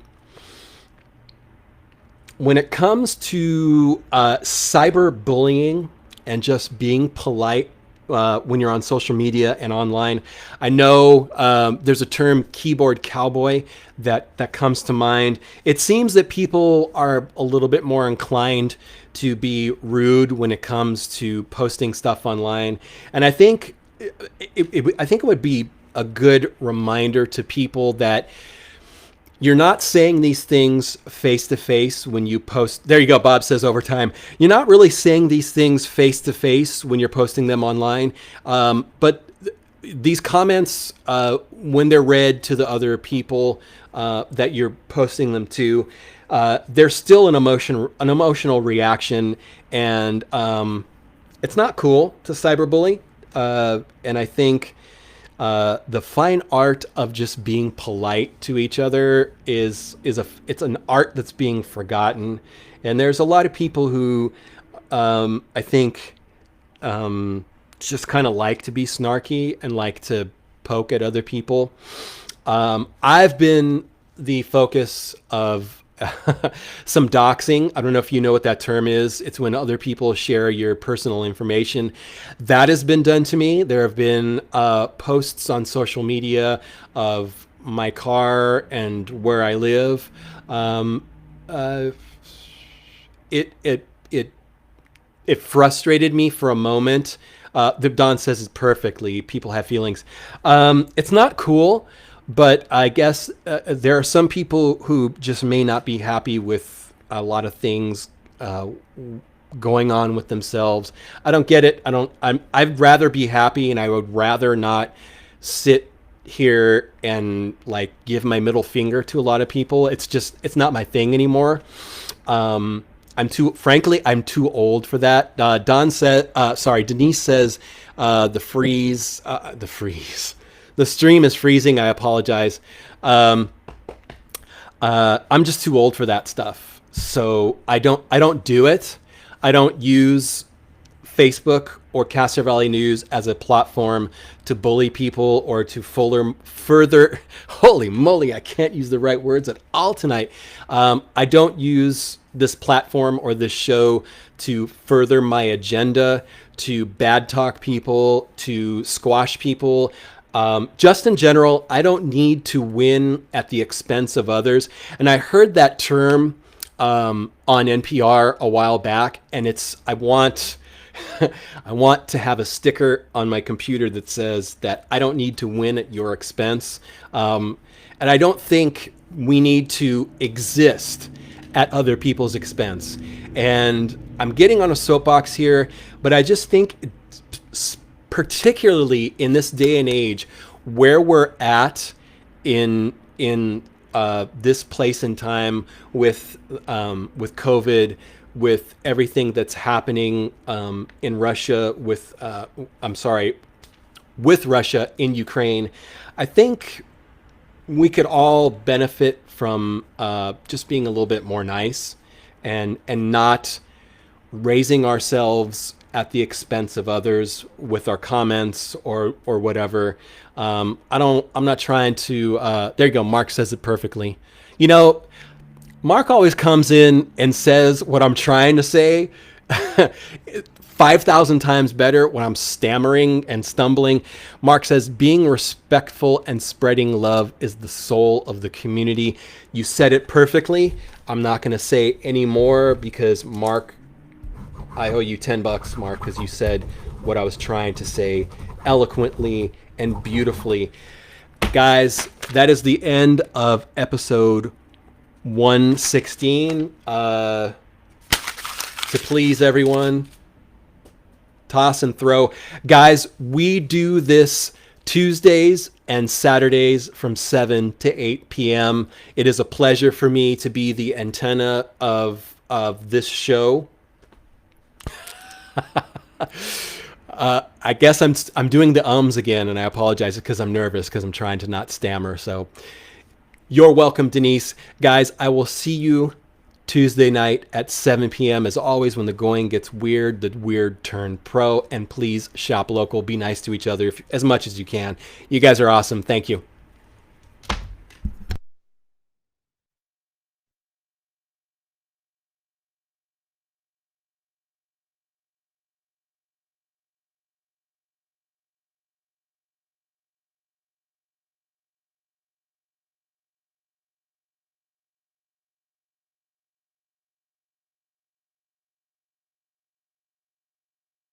Speaker 1: it comes to cyberbullying and just being polite when you're on social media and online, I know there's a term, keyboard cowboy, that comes to mind. It seems that people are a little bit more inclined to be rude when it comes to posting stuff online, and I think it would be a good reminder to people that you're not saying these things face to face when you post. There you go. Bob says overtime. You're not really saying these things face to face when you're posting them online. But these comments, when they're read to the other people that you're posting them to, there's still an emotional reaction, and it's not cool to cyberbully. And I think the fine art of just being polite to each other it's an art that's being forgotten, and there's a lot of people who I think just kind of like to be snarky and like to poke at other people. I've been the focus of some doxing. I don't know if you know what that term is. It's when other people share your personal information. That has been done to me. There have been posts on social media of my car and where I live. It frustrated me for a moment. Don says it perfectly. People have feelings. It's not cool. But I guess there are some people who just may not be happy with a lot of things going on with themselves. I don't get it. I'd rather be happy, and I would rather not sit here and like give my middle finger to a lot of people. It's not my thing anymore. I'm too old for that. Denise says the freeze. The stream is freezing. I apologize. I'm just too old for that stuff. So I don't do it. I don't use Facebook or Castro Valley News as a platform to bully people or to further. Holy moly, I can't use the right words at all tonight. I don't use this platform or this show to further my agenda, to bad talk people, to squash people. Just in general, I don't need to win at the expense of others. And I heard that term on NPR a while back, and I want to have a sticker on my computer that says that I don't need to win at your expense. And I don't think we need to exist at other people's expense. And I'm getting on a soapbox here, but I just think particularly in this day and age where we're at in this place and time with COVID, with everything that's happening in Russia, with Russia in Ukraine, I think we could all benefit from just being a little bit more nice and not raising ourselves at the expense of others with our comments or whatever. I'm not trying to. There you go. Mark says it perfectly. You know, Mark always comes in and says what I'm trying to say 5,000 times better when I'm stammering and stumbling. Mark says, being respectful and spreading love is the soul of the community. You said it perfectly. I'm not going to say any more because Mark, I owe you $10, Mark, because you said what I was trying to say eloquently and beautifully. Guys, that is the end of episode 116. To please everyone, toss and throw. Guys, we do this Tuesdays and Saturdays from 7 to 8 p.m. It is a pleasure for me to be the antenna of this show. I guess I'm doing the ums again, and I apologize because I'm nervous because I'm trying to not stammer. So you're welcome, Denise. Guys, I will see you Tuesday night at 7 p.m. As always, when the going gets weird, the weird turn pro. And please shop local. Be nice to each other as much as you can. You guys are awesome. Thank you.